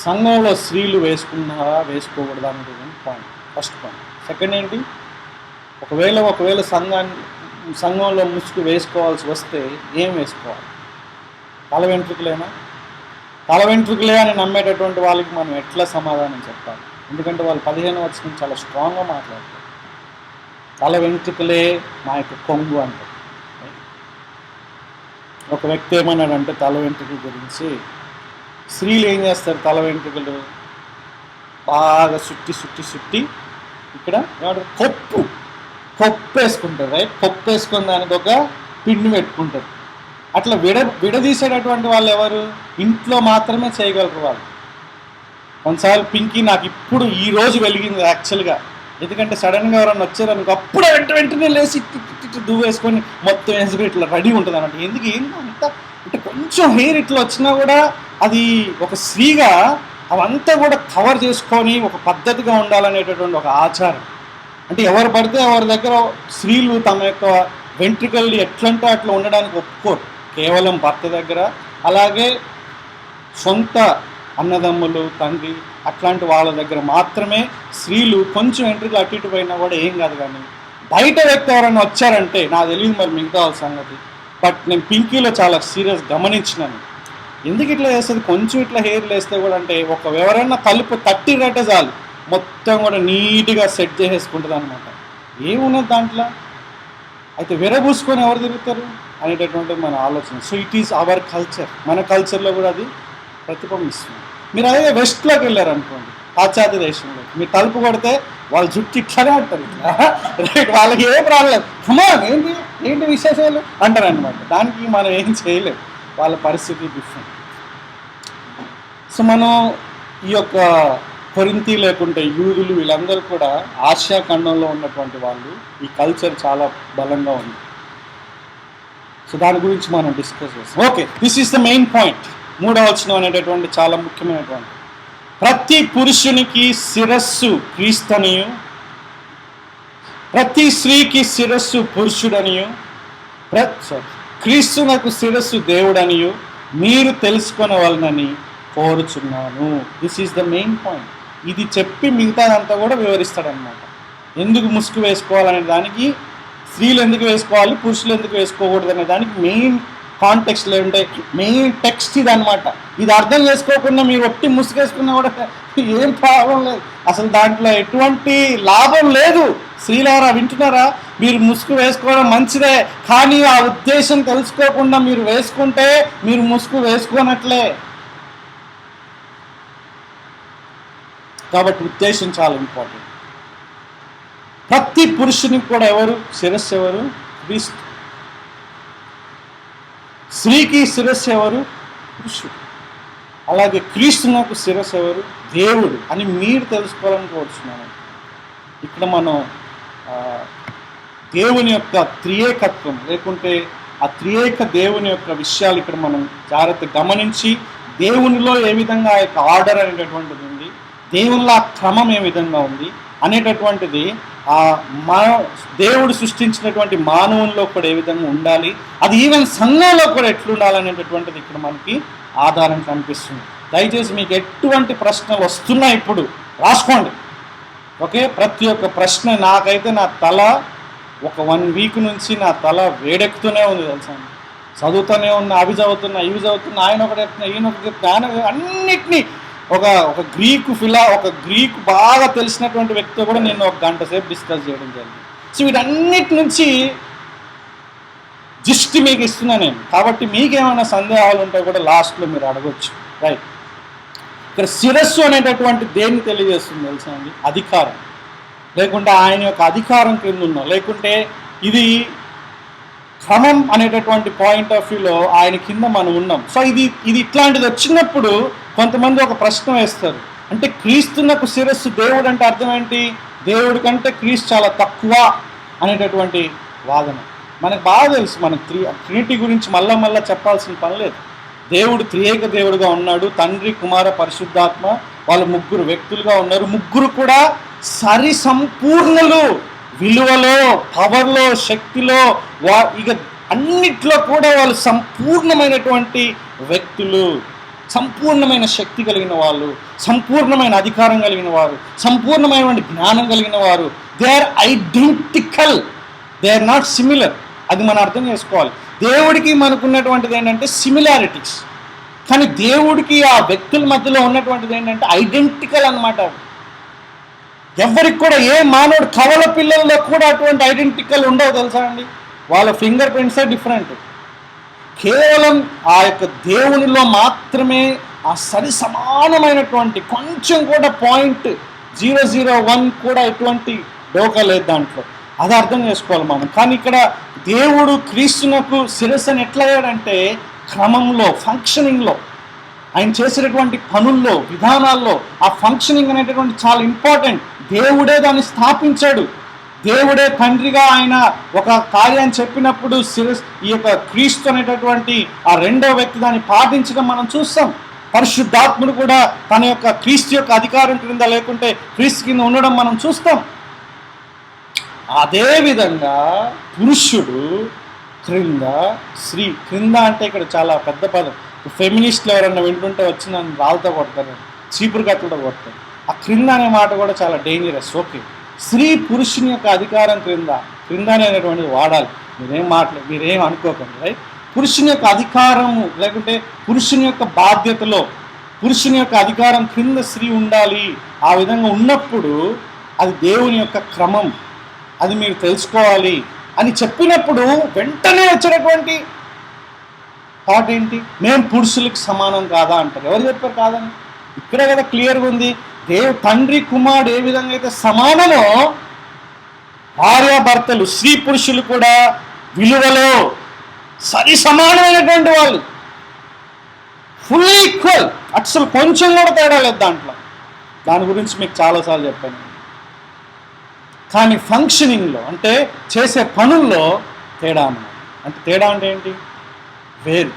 సంఘంలో స్త్రీలు వేసుకున్నారా వేసుకోకూడదా అనేటటువంటి పాయింట్, ఫస్ట్ పాయింట్. సెకండ్ ఏంటి? ఒకవేళ సంఘంలో ముసుగు వేసుకోవాల్సి వస్తే ఏం వేసుకోవాలి? తల వెంట్రుకలే అని నమ్మేటటువంటి వాళ్ళకి మనం ఎట్లా సమాధానం చెప్పాలి? ఎందుకంటే వాళ్ళు 15వ వచనం చాలా స్ట్రాంగ్గా మాట్లాడతారు. తల వెంట్రుకలే మా యొక్క కొంగు అంటారు. ఒక వ్యక్తి ఏమన్నాడంటే తల వెంట్రుకల గురించి, స్త్రీలు ఏం చేస్తారు? తల వెంట్రుకలు బాగా సుట్టి ఇక్కడ కొప్పు వేసుకుంటారు. రైట్, కొప్పు వేసుకుని దానికి ఒక పిండి పెట్టుకుంటారు. అట్లా విడదీసేటటువంటి వాళ్ళు ఎవరు? ఇంట్లో మాత్రమే చేయగలరు వాళ్ళు. కొన్నిసార్లు పింకీ నాకు ఇప్పుడు ఈ రోజు వెలిగింది యాక్చువల్గా, ఎందుకంటే సడన్గా ఎవరన్నా వచ్చారు అనుకో అప్పుడే వెంటనే లేచి దువ్వు వేసుకొని మొత్తం వేసుకొని ఇట్లా రెడీ ఉంటుంది అన్నట్టు. ఎందుకు ఏంటంత అంటే కొంచెం హెయిర్ ఇట్లా వచ్చినా కూడా అది ఒక స్త్రీగా అవంతా కూడా కవర్ చేసుకొని ఒక పద్ధతిగా ఉండాలనేటటువంటి ఒక ఆచారం. అంటే ఎవరు పడితే ఎవరి దగ్గర స్త్రీలు తమ యొక్క వెంట్రుకల్ని ఎట్లంటే అట్లా ఉండడానికి ఒప్పుకోరు. కేవలం భర్త దగ్గర, అలాగే సొంత అన్నదమ్ములు, తండ్రి అట్లాంటి వాళ్ళ దగ్గర మాత్రమే స్త్రీలు కొంచెం వెంట్రుకలు అటు ఇటు పోయినా కూడా ఏం కాదు. కానీ బయట వ్యక్తి ఎవరైనా వచ్చారంటే, నాకు తెలియదు మరి మిగతా వాళ్ళ సంగతి, బట్ నేను పింకీలో చాలా సీరియస్ గమనించినాను. ఎందుకు ఇట్లా చేస్తుంది? కొంచెం ఇట్లా హెయిర్ వేస్తే కూడా అంటే ఎవరైనా తలుపు తట్టిరట్టే చాలు మొత్తం కూడా నీట్గా సెట్ చేసేసుకుంటుంది అనమాట. ఏమున్నది దాంట్లో? అయితే విరబూసుకొని ఎవరు తిరుగుతారు అనేటటువంటిది మన ఆలోచన. So it is our culture. మన కల్చర్లో కూడా అది ప్రతిబింబిస్తుంది. మీరు అదే వెస్ట్లోకి వెళ్ళారనుకోండి, పాశ్చాత్య దేశంలో, మీరు తలుపు కొడితే వాళ్ళు జుట్టు ఇట్లానే అంటారు, రైట్, వాళ్ళకి ఏ ప్రాబ్లం, కమాన్ ఏంటి విశేషాలు అంటారు అనమాట. దానికి మనం ఏం చేయలేం, వాళ్ళ పరిస్థితి డిఫరెంట్. సో మనం ఈ యొక్క కొరింథీ లేకుంటే యూదులు వీళ్ళందరూ కూడా ఆసియా ఖండంలో ఉన్నటువంటి వాళ్ళు, ఈ కల్చర్ చాలా బలంగా ఉంది. సో దాని గురించి మనం డిస్కస్ చేస్తాం. Okay, this is the main point. మూడవ వచనం అనేటటువంటి చాలా ముఖ్యమైనటువంటి, ప్రతి పురుషునికి శిరస్సు క్రీస్తనియు, ప్రతి స్త్రీకి శిరస్సు పురుషుడనియు, క్రీస్తునకు శిరస్సు దేవుడనియు మీరు తెలుసుకొనవలనని కోరుచున్నాను. This is the main point. ఇది చెప్పి మిగతాదంతా కూడా వివరిస్తాడనమాట. ఎందుకు ముసుగు వేసుకోవాలనే దానికి, స్త్రీలు ఎందుకు వేసుకోవాలి, పురుషులు ఎందుకు వేసుకోకూడదు అనే దానికి మెయిన్ కాంటెక్స్ట్లో ఉంటాయి. మెయిన్ టెక్స్ట్ ఇది అనమాట. ఇది అర్థం చేసుకోకుండా మీరు ఒట్టి ముసుగు వేసుకున్నా కూడా ఏం ప్రాబ్లం లేదు, అసలు దాంట్లో ఎటువంటి లాభం లేదు. స్త్రీలారా వింటున్నారా? మీరు ముసుగు వేసుకోవడం మంచిదే, కానీ ఆ ఉద్దేశం తెలుసుకోకుండా మీరు వేసుకుంటే మీరు ముసుగు వేసుకోనట్లే. కాబట్టి ఉద్దేశం చాలా ఇంపార్టెంట్. ప్రతి పురుషునికి కూడా ఎవరు శిరస్సు? ఎవరు? క్రీస్తు. స్త్రీకి శిరస్సు ఎవరు? పురుషుడు. అలాగే క్రీస్తునకు శిరస్సు ఎవరు? దేవుడు అని మీరు తెలుసుకోవాలని కోరుచున్నాను. ఇక్కడ మనం దేవుని యొక్క త్రియేకత్వం లేకుంటే ఆ త్రియేక దేవుని యొక్క విషయాలు ఇక్కడ మనం జాగ్రత్త గమనించి, దేవునిలో ఏ విధంగా ఆ యొక్క ఆర్డర్ అనేటటువంటిది ఉంది, దేవునిలో ఆ క్రమం ఏ విధంగా ఉంది అనేటటువంటిది, ఆ దేవుడు సృష్టించినటువంటి మానవుల్లో కూడా ఏ విధంగా ఉండాలి, అది ఈవెన్ సంఘంలో కూడా ఎట్లుండాలనేటటువంటిది ఇక్కడ మనకి ఆధారం కనిపిస్తుంది. దయచేసి మీకు ఎటువంటి ప్రశ్నలు వస్తున్నాయి ఇప్పుడు రాసుకోండి. ఓకే, ప్రతి ఒక్క ప్రశ్న నాకైతే నా తల ఒక 1 వీక్ నుంచి నా తల వేడెక్కుతూనే ఉంది తెలుసా. చదువుతూనే ఉన్నా, అవి చదువుతున్నా, ఇవి చదువుతున్నా, ఆయన ఒకటి చెప్తున్నా, ఈయన ఒకటి చెప్తున్నా, ఆయన అన్నిటినీ ఒక గ్రీకు బాగా తెలిసినటువంటి వ్యక్తితో కూడా నేను 1 గంట సేపు డిస్కస్ చేయడం జరిగింది. సో వీటన్నిటి నుంచి జిస్ట్ మీకు ఇస్తున్నా నేను. కాబట్టి మీకేమైనా సందేహాలు ఉంటే కూడా లాస్ట్లో మీరు అడగొచ్చు. రైట్. ఇక్కడ శిరస్సు అనేటటువంటి దేన్ని తెలియజేస్తుంది తెలుసా అండి? అధికారం. లేకుంటే ఆయన యొక్క అధికారం క్రింద ఉన్నాం, లేకుంటే ఇది క్రమం అనేటటువంటి పాయింట్ ఆఫ్ వ్యూలో ఆయన కింద మనం ఉన్నాం. సో ఇది ఇట్లాంటిది వచ్చినప్పుడు కొంతమంది ఒక ప్రశ్న వేస్తారు, అంటే క్రీస్తునకు శిరస్సు దేవుడు అంటే అర్థం ఏంటి? దేవుడి కంటే క్రీస్తు చాలా తక్కువ అనేటటువంటి వాదన. మనకు బాగా తెలుసు, మనకు ట్రినిటీ గురించి మళ్ళా చెప్పాల్సిన పని లేదు. దేవుడు త్రియేక దేవుడుగా ఉన్నాడు, తండ్రి కుమార పరిశుద్ధాత్మ, వాళ్ళు ముగ్గురు వ్యక్తులుగా ఉన్నారు. ముగ్గురు కూడా సంపూర్ణులు, విలువలో, పవర్లో, శక్తిలో, ఇక అన్నిట్లో కూడా వాళ్ళు సంపూర్ణమైనటువంటి వ్యక్తులు, సంపూర్ణమైన శక్తి కలిగిన వాళ్ళు, సంపూర్ణమైన అధికారం కలిగిన వారు, సంపూర్ణమైనటువంటి జ్ఞానం కలిగిన వారు. They are identical, they are not similar. అది మనం అర్థం చేసుకోవాలి. దేవుడికి మనకున్నటువంటిది ఏంటంటే సిమిలారిటీస్, కానీ దేవుడికి ఆ వ్యక్తుల మధ్యలో ఉన్నటువంటిది ఏంటంటే ఐడెంటికల్ అన్నమాట. ఎవరికి కూడా, ఏ మానవుడు కవల పిల్లల్లో కూడా అటువంటి ఐడెంటికల్ ఉండవు తెలుసా అండి? వాళ్ళ ఫింగర్ ప్రింట్సే డిఫరెంట్. కేవలం ఆ యొక్క దేవునిలో మాత్రమే ఆ సమానమైనటువంటి కొంచెం కూడా 0.001 కూడా ఎటువంటి డోకా లేదు దాంట్లో. అది అర్థం చేసుకోవాలి మనం. కానీ ఇక్కడ దేవుడు క్రీస్తునకు శిరస్సుని ఎట్లా అయ్యాడంటే క్రమంలో, ఫంక్షనింగ్లో, ఆయన చేసేటటువంటి పనుల్లో, విధానాల్లో ఆ ఫంక్షనింగ్ అనేటటువంటి చాలా ఇంపార్టెంట్. దేవుడే దాన్ని స్థాపించాడు. దేవుడే తండ్రిగా ఆయన ఒక కార్యాన్ని చెప్పినప్పుడు ఈ యొక్క క్రీస్తు అనేటటువంటి ఆ రెండో వ్యక్తి దాన్ని పాటించడం మనం చూస్తాం. పరిశుద్ధాత్ముడు కూడా తన యొక్క క్రీస్తు యొక్క అధికారం క్రింద, లేకుంటే క్రీస్తు కింద ఉండడం మనం చూస్తాం. అదేవిధంగా పురుషుడు క్రింద, స్త్రీ క్రింద అంటే ఇక్కడ చాలా పెద్ద పదం. ఫెమినిస్ట్లు ఎవరన్నా వింటుంటే వచ్చి నన్ను రాళ్ళతో కొడతారు, చీపురు కట్టలతో కొడతారు. ఆ క్రింద అనే మాట కూడా చాలా డేంజరస్. ఓకే, స్త్రీ పురుషుని యొక్క అధికారం క్రింద అనేటువంటిది వాడాలి. మీరేం అనుకోకండి, రైట్? పురుషుని యొక్క అధికారము, లేకుంటే పురుషుని యొక్క బాధ్యతలో, పురుషుని యొక్క అధికారం క్రింద స్త్రీ ఉండాలి. ఆ విధంగా ఉన్నప్పుడు అది దేవుని యొక్క క్రమం, అది మీరు తెలుసుకోవాలి అని చెప్పినప్పుడు వెంటనే వచ్చేటటువంటి థాట్ ఏంటి? మేము పురుషులకి సమానం కాదా అంటారు. ఎవరు చెప్పారు కాదని? ఇక్కడే కదా క్లియర్గా ఉంది. తండ్రి కుమారుడు ఏ విధంగా అయితే సమానమో, భార్యాభర్తలు, స్త్రీ పురుషులు కూడా విలువలో సమానమైనటువంటి వాళ్ళు, ఫుల్ ఈక్వల్. అసలు కొంచెం కూడా తేడా లేదు దాంట్లో. దాని గురించి మీకు చాలాసార్లు చెప్పాను. కానీ ఫంక్షనింగ్లో, అంటే చేసే పనుల్లో తేడా అన్నమాట. అంటే తేడా అంటే ఏంటి? వేరు.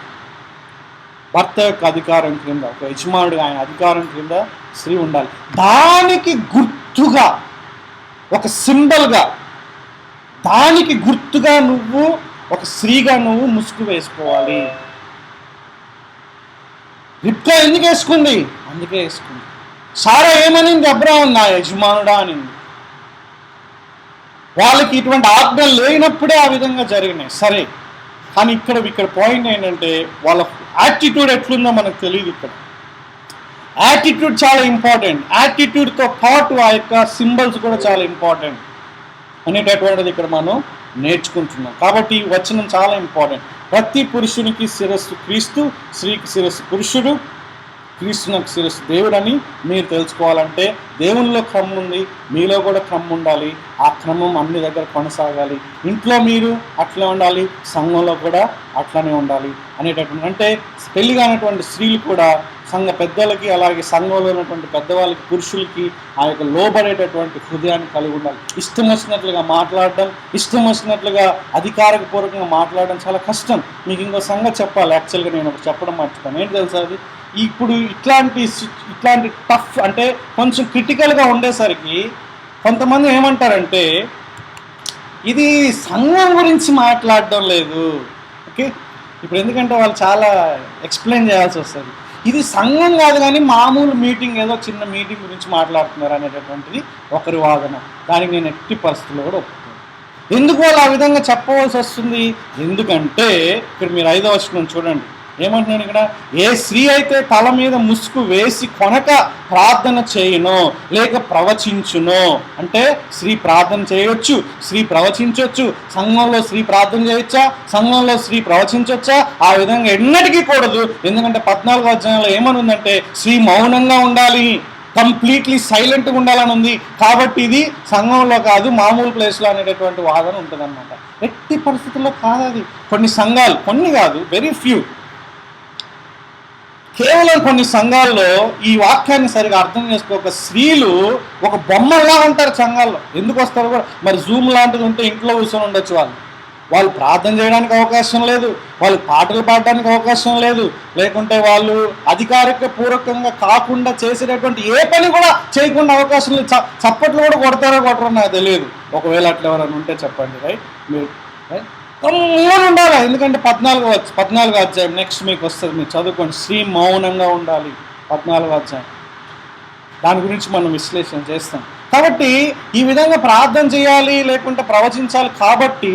భర్త యొక్క అధికారం క్రింద, ఒక యజమానుడు ఆయన అధికారం క్రింద స్త్రీ ఉండాలి. దానికి గుర్తుగా, ఒక సింబల్గా, దానికి గుర్తుగా నువ్వు ఒక స్త్రీగా నువ్వు ముసుగు వేసుకోవాలి. రిప్కా ఎందుకు వేసుకుంది? అందుకే వేసుకుంది. సారా ఏమనింది? అబ్రాహాం నా యజమానుడా అనింది. వాళ్ళకి ఇటువంటి ఆజ్ఞలు లేనప్పుడే ఆ విధంగా జరిగినాయి. సరే, కానీ ఇక్కడ పాయింట్ ఏంటంటే వాళ్ళ యాటిట్యూడ్ ఎట్లుందో మనకు తెలియదు. ఇక్కడ యాటిట్యూడ్ చాలా ఇంపార్టెంట్. యాటిట్యూడ్తో పాటు ఆ యొక్క సింబల్స్ కూడా చాలా ఇంపార్టెంట్ అనేటటువంటిది ఇక్కడ మనం నేర్చుకుంటున్నాం. కాబట్టి ఈ వచనం చాలా ఇంపార్టెంట్. ప్రతి పురుషునికి శిరస్సు క్రీస్తు, స్త్రీకి శిరస్సు పురుషుడు, క్రీస్తునకు శిరస్సు దేవుడు అని మీరు తెలుసుకోవాలంటే దేవునిలో క్రమం ఉంది, మీలో కూడా క్రమం ఉండాలి. ఆ క్రమం అన్ని దగ్గర కొనసాగాలి. ఇంట్లో మీరు అట్లే ఉండాలి, సంఘంలో కూడా అట్లనే ఉండాలి అనేటటువంటి. అంటే పెళ్లి కానటువంటి స్త్రీలు కూడా సంఘ పెద్దలకి, అలాగే సంఘంలో ఉన్నటువంటి పెద్దవాళ్ళకి, పురుషులకి ఆ యొక్క లోబడేటటువంటి హృదయాన్ని కలిగి ఉండాలి. ఇష్టం వచ్చినట్లుగా మాట్లాడడం, ఇష్టం వచ్చినట్లుగా అధికారపూర్వకంగా మాట్లాడడం చాలా కష్టం. మీకు ఇంకో సంగతి చెప్పాలి. యాక్చువల్గా నేను ఒకటి చెప్పడం మర్చిపోయాను. ఏంటి తెలుసా అది? ఇప్పుడు ఇట్లాంటి టఫ్, అంటే కొంచెం క్రిటికల్గా ఉండేసరికి కొంతమంది ఏమంటారంటే ఇది సంఘం గురించి మాట్లాడడం లేదు. ఓకే, ఇప్పుడు ఎందుకంటే వాళ్ళు చాలా ఎక్స్ప్లెయిన్ చేయాల్సి వస్తుంది. ఇది సంఘం కాదు కానీ మామూలు మీటింగ్, ఏదో చిన్న మీటింగ్ గురించి మాట్లాడుతున్నారు అనేటటువంటిది ఒకరి వాదన. దానికి నేను ఎట్టి పరిస్థితుల్లో కూడా ఒప్పుకోను. ఎందుకు వాళ్ళు ఆ విధంగా చెప్పవలసి వస్తుంది? ఎందుకంటే ఇక్కడ మీరు 5వ వచనం చూడండి. ఏమంటున్నాడు ఇక్కడ? ఏ స్త్రీ అయితే తల మీద ముసుగు వేసి కొనక ప్రార్థన చేయునో లేక ప్రవచించునో, అంటే స్త్రీ ప్రార్థన చేయొచ్చు, స్త్రీ ప్రవచించవచ్చు. సంఘంలో స్త్రీ ప్రార్థన చేయొచ్చా? సంఘంలో స్త్రీ ప్రవచించవచ్చా? ఆ విధంగా ఎన్నటికీ కూడదు. ఎందుకంటే 14వ అధ్యాయంలో ఏమని ఉందంటే స్త్రీ మౌనంగా ఉండాలి, కంప్లీట్లీ సైలెంట్గా ఉండాలని ఉంది. కాబట్టి ఇది సంఘంలో కాదు, మామూలు ప్లేస్లో అనేటటువంటి వాదన ఉంటుందన్నమాట. ఎట్టి పరిస్థితుల్లో కాదు అది. కొన్ని సంఘాలు, కొన్ని కాదు, వెరీ ఫ్యూ, కేవలం కొన్ని సంఘాల్లో ఈ వాక్యాన్ని సరిగా అర్థం చేసుకోక స్త్రీలు ఒక బొమ్మలా ఉంటారు సంఘాల్లో. ఎందుకు వస్తారు కూడా మరి? జూమ్ లాంటిది ఉంటే ఇంట్లో కూర్చొని ఉండొచ్చు. వాళ్ళు ప్రార్థన చేయడానికి అవకాశం లేదు, వాళ్ళు పాటలు పాడడానికి అవకాశం లేదు, లేకుంటే వాళ్ళు అధికారిక పూర్వకంగా కాకుండా చేసేటటువంటి ఏ పని కూడా చేయకుండా అవకాశం లేదు. చప్పట్లు కూడా కొడతారో కొట్టరో నాకు తెలియదు. ఒకవేళ అట్లా ఎవరైనా ఉంటే చెప్పండి. రైట్, మీరు ఉండాలి. ఎందుకంటే 14వ అధ్యాయం నెక్స్ట్ మీకు వస్తుంది, మీరు చదువుకోండి. స్త్రీ మౌనంగా ఉండాలి, 14వ అధ్యాయం. దాని గురించి మనం విశ్లేషణ చేస్తాం. కాబట్టి ఈ విధంగా ప్రార్థన చేయాలి లేకుంటే ప్రవచించాలి. కాబట్టి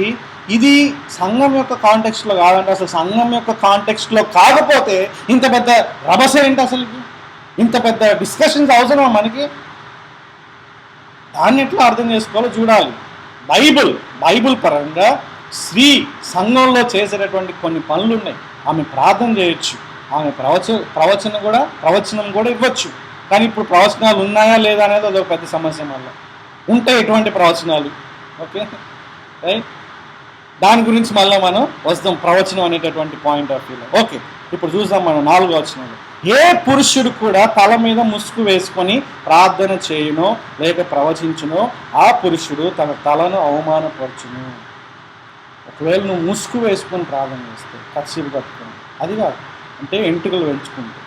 ఇది సంఘం యొక్క కాంటెక్స్ట్లో కాదంటే, అసలు సంఘం యొక్క కాంటెక్స్ట్లో కాకపోతే ఇంత పెద్ద రభస ఏంటి అసలు? ఇంత పెద్ద డిస్కషన్స్ అవసరమా మనకి? దాన్ని ఎట్లా అర్థం చేసుకోవాలో చూడాలి. బైబుల్ పరంగా స్త్రీ సంఘంలో చేసేటటువంటి కొన్ని పనులు ఉన్నాయి. ఆమె ప్రార్థన చేయొచ్చు, ఆమె ప్రవచనం కూడా ఇవ్వచ్చు. కానీ ఇప్పుడు ప్రవచనాలు ఉన్నాయా లేదా అనేది అదొక పెద్ద సమస్య. మళ్ళీ ఉంటే ఎటువంటి ప్రవచనాలు? ఓకే, రైట్, దాని గురించి మళ్ళీ మనం వస్తాం, ప్రవచనం అనేటటువంటి పాయింట్ ఆఫ్ వ్యూలో. ఓకే, ఇప్పుడు చూద్దాం మనం 4వ వచనంలో. ఏ పురుషుడు కూడా తల మీద ముసుగు వేసుకొని ప్రార్థన చేయునో లేక ప్రవచించునో ఆ పురుషుడు తన తలను అవమానపరచును. ఒకవేళ నువ్వు ముసుగు వేసుకొని ప్రార్థన చేస్తే, కచ్చిపు కట్టుకొని, అది కాదు అంటే ఎంట్రుకలు పెంచుకుంటే.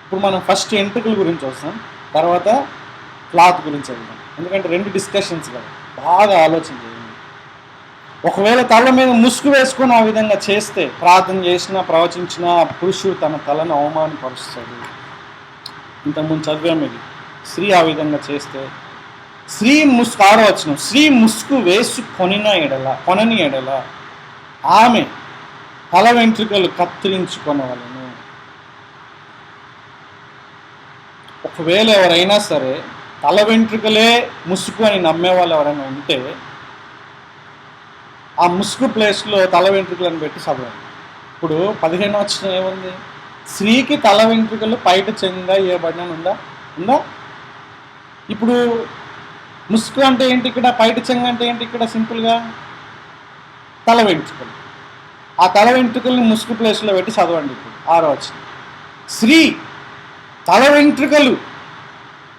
ఇప్పుడు మనం ఫస్ట్ ఎంట్రుకల గురించి వస్తాం, తర్వాత క్లాత్ గురించి వెళ్దాం. ఎందుకంటే 2 డిస్కషన్స్ కదా, బాగా ఆలోచన చేయండి. ఒకవేళ తల మీద ముసుగు వేసుకొని ఆ విధంగా చేస్తే, ప్రార్థన చేసినా ప్రవచించినా పురుషుడు తన తలను అవమానపరుస్తాడు. ఇంతకుముందు చదివాం ఇది. స్త్రీ ఆ విధంగా చేస్తే, స్త్రీ ముసుగు 6వ వచనం, స్త్రీ ముసుగు కొనని ఎడల ఆమె తల వెంట్రుకలు కత్తిరించుకొనవలెను. ఒకవేళ ఎవరైనా సరే తల వెంట్రుకలే ముసుగు అని నమ్మే వాళ్ళు ఎవరైనా ఉంటే, ఆ ముసుగు ప్లేస్లో తల వెంట్రుకలను పెట్టి చదవండి. ఇప్పుడు 15వ వచనం ఏముంది? స్త్రీకి తల వెంట్రుకలు పైట చెంగుగా ఇవ్వబడిన ఉందా? ఇప్పుడు ముసుగు అంటే ఏంటి ఇక్కడ? పైట చెంగు అంటే ఏంటి ఇక్కడ? సింపుల్గా తల వెంట్రుకలు. ఆ తల వెంట్రుకల్ని ముసుగు ప్లేస్లో పెట్టి చదవండి. ఇప్పుడు 6వ వచనం, స్త్రీ తల వెంట్రుకలు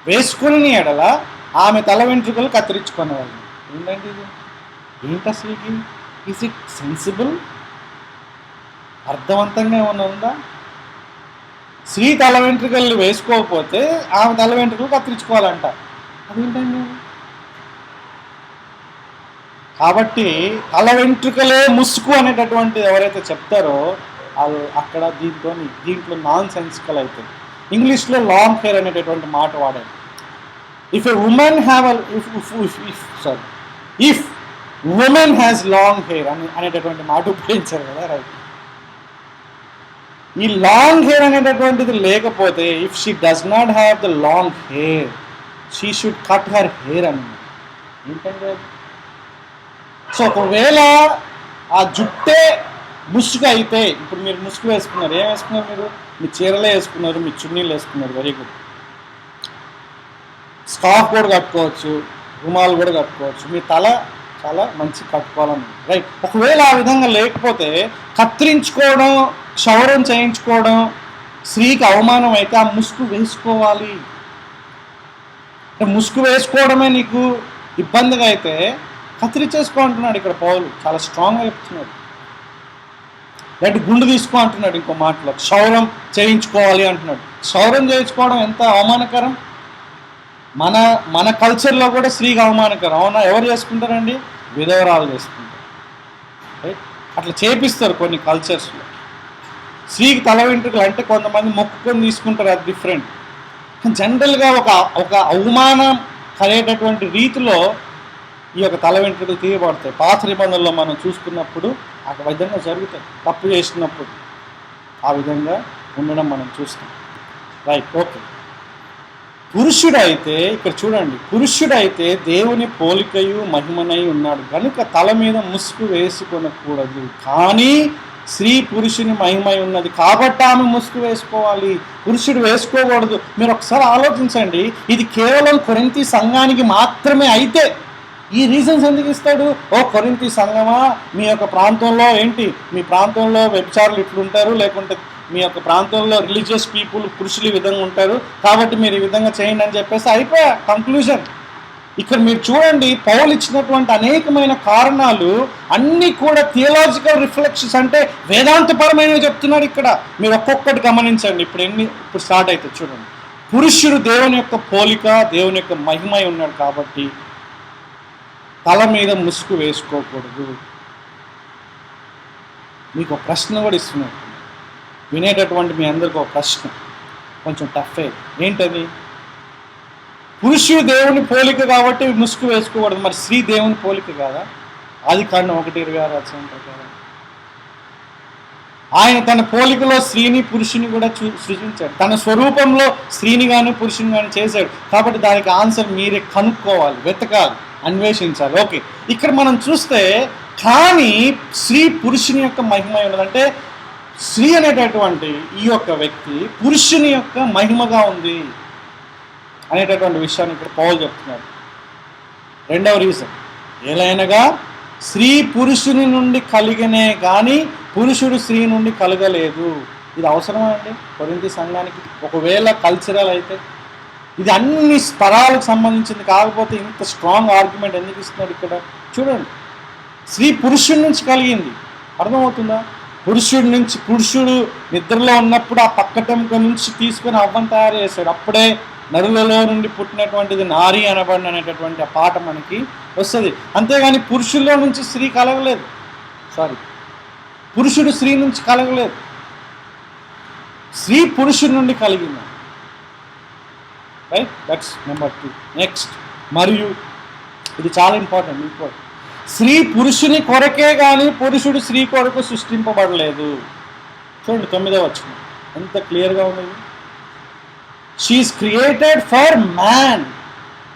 వేసుకుని ఎడల ఆమె తల వెంట్రుకలు కత్తిరించుకునేవాళ్ళు. ఏంటంటే ఇది? ఏంటి అసలుకి? Is it sensible? అర్థవంతంగా ఏమన్నా ఉందా? స్త్రీ తల వెంట్రుకలు వేసుకోకపోతే ఆమె తల వెంట్రుకలు కత్తిరించుకోవాలంట. అదేంటండి? కాబట్టి తల వెంట్రుకలే ముసుగు అనేటటువంటి ఎవరైతే చెప్తారో వాళ్ళు అక్కడ దీంట్లో నాన్ సెన్సికల్ అవుతుంది. ఇంగ్లీష్లో లాంగ్ హెయిర్ అనేటటువంటి మాట వాడారు. If women has long hair అనేటటువంటి మాట ఉపయోగించారు కదా, రైట్. ఈ లాంగ్ హెయిర్ అనేటటువంటిది లేకపోతే, if she does not have the long hair she should cut her hair అని. ఏంటంటే సో ఒకవేళ ఆ జుట్టే ముసుగు అయితే, ఇప్పుడు మీరు ముసుగు వేసుకున్నారు, ఏం వేసుకున్నారు? మీరు మీ చీరలే వేసుకున్నారు, మీ చున్నీలు వేసుకున్నారు, వెరీ గుడ్. స్కార్ఫ్ కూడా కట్టుకోవచ్చు, రుమాలు కూడా కట్టుకోవచ్చు, మీ తల చాలా మంచి కట్టుకోవాలని, రైట్. ఒకవేళ ఆ విధంగా లేకపోతే కత్తిరించుకోవడం, క్షౌరం చేయించుకోవడం స్త్రీకి అవమానం అయితే ఆ ముసుగు వేసుకోవాలి. ముసుగు వేసుకోవడమే నీకు ఇబ్బందిగా అయితే కత్తిరించేసుకో అంటున్నాడు ఇక్కడ పౌలు. చాలా స్ట్రాంగ్గా చెప్తున్నాడు. లేదంటే గుండు తీసుకో అంటున్నాడు ఇంకో మాటలో. క్షౌరం చేయించుకోవాలి అంటున్నాడు. క్షౌరం చేయించుకోవడం ఎంత అవమానకరం! మన కల్చర్లో కూడా స్త్రీకి అవమానకరం. అవునా? ఎవరు చేసుకుంటారండి? విధవరాలు చేసుకుంటారు, రైట్. అట్లా చేపిస్తారు కొన్ని కల్చర్స్లో. స్త్రీకి తల వెంట్రుకలు అంటే కొంతమంది మొక్కుకొని తీసుకుంటారు, అది డిఫరెంట్. జనరల్గా ఒక అవమానం కలిగేటటువంటి రీతిలో ఈ యొక్క తల వెంట్రుకలు తీయబడతాయి. పాత నిబంధనలో మనం చూసుకున్నప్పుడు ఆ విధంగా జరుగుతాయి. తప్పు చేసినప్పుడు ఆ విధంగా ఉండడం మనం చూస్తాం. Right, okay. పురుషుడైతే ఇక్కడ చూడండి, పురుషుడైతే దేవుని పోలికయు మహిమనై ఉన్నాడు కనుక తల మీద ముసుగు వేసుకొనకూడదు. కానీ స్త్రీ పురుషుని మహిమై ఉన్నది కాబట్టి ఆమె ముసుగు వేసుకోవాలి, పురుషుడు వేసుకోకూడదు. మీరు ఒకసారి ఆలోచించండి, ఇది కేవలం కొరింథీ సంఘానికి మాత్రమే అయితే ఈ రీజన్స్ ఎందుకు ఇస్తాడు? ఓ కొరింథీ సంఘమా, మీ యొక్క ప్రాంతంలో ఏంటి, మీ ప్రాంతంలో వ్యభిచారులు ఇట్లుంటారు, లేకుంటే మీ యొక్క ప్రాంతంలో రిలీజియస్ పీపుల్ పురుషులు ఈ విధంగా ఉంటారు, కాబట్టి మీరు ఈ విధంగా చేయండి అని చెప్పేసి అయిపోయా కంక్లూజన్. ఇక్కడ మీరు చూడండి, పౌలు ఇచ్చినటువంటి అనేకమైన కారణాలు అన్నీ కూడా థియలాజికల్ రిఫ్లెక్షన్స్, అంటే వేదాంతపరమైనవి చెప్తున్నాడు ఇక్కడ. మీరు ఒక్కొక్కటి గమనించండి. ఇప్పుడు స్టార్ట్ అవుతుంది చూడండి. పురుషుడు దేవుని యొక్క పోలిక, దేవుని యొక్క మహిమై ఉన్నాడు కాబట్టి తల మీద ముసుగు వేసుకోకూడదు. మీకు ఒక ప్రశ్న కూడా ఇస్తున్నాడు, వినేటటువంటి మీ అందరికీ ఒక ప్రశ్న, కొంచెం టఫే. ఏంటది? పురుషుడు దేవుని పోలిక కాబట్టి ముసుగు వేసుకోకూడదు, మరి స్త్రీ దేవుని పోలిక కాదా? ఆదికాండం 1:26 ప్రకారం ఆయన తన పోలికలో స్త్రీని పురుషుని కూడా సృజించాడు, తన స్వరూపంలో స్త్రీని కానీ పురుషుని కానీ చేశాడు. కాబట్టి దానికి ఆన్సర్ మీరే కనుక్కోవాలి, వెతకాలి, అన్వేషించాలి. ఓకే, ఇక్కడ మనం చూస్తే కానీ స్త్రీ పురుషుని యొక్క మహిమ ఉన్నదంటే స్త్రీ అనేటటువంటి ఈ యొక్క వ్యక్తి పురుషుని యొక్క మహిమగా ఉంది అనేటటువంటి విషయాన్ని ఇక్కడ పౌలు చెప్తున్నారు. రెండవ రీజన్ ఏలైనగా స్త్రీ పురుషుని నుండి కలిగినే కానీ పురుషుడు స్త్రీ నుండి కలగలేదు. ఇది అవసరమా అండి కొరింథీ సంఘానికి? ఒకవేళ కల్చరల్ అయితే ఇది అన్ని స్తరాలకు సంబంధించింది, కాకపోతే ఇంత స్ట్రాంగ్ ఆర్గ్యుమెంట్ ఎందుకు ఇస్తున్నాడు ఇక్కడ? చూడండి, స్త్రీ పురుషుడి నుంచి కలిగింది, అర్థమవుతుందా? పురుషుడు నిద్రలో ఉన్నప్పుడు ఆ పక్కటెంక నుంచి తీసుకొని అవ్వను తయారు చేశాడు. అప్పుడే నరులలో నుండి పుట్టినటువంటిది నారి అనబడిన అనేటటువంటి ఆ పాట మనకి వస్తుంది. అంతేగాని పురుషుల్లో నుంచి స్త్రీ కలగలేదు, పురుషుడు స్త్రీ నుంచి కలగలేదు, స్త్రీ పురుషుడి నుండి కలిగింది. Right, that's number 2. నెక్స్ట్, మరియు ఇది చాలా ఇంపార్టెంట్, స్త్రీ పురుషుని కొరకే కానీ పురుషుడు స్త్రీ కొరకు సృష్టింపబడలేదు. చూడండి 9వ వచనం ఎంత క్లియర్గా ఉంది. She is created for man,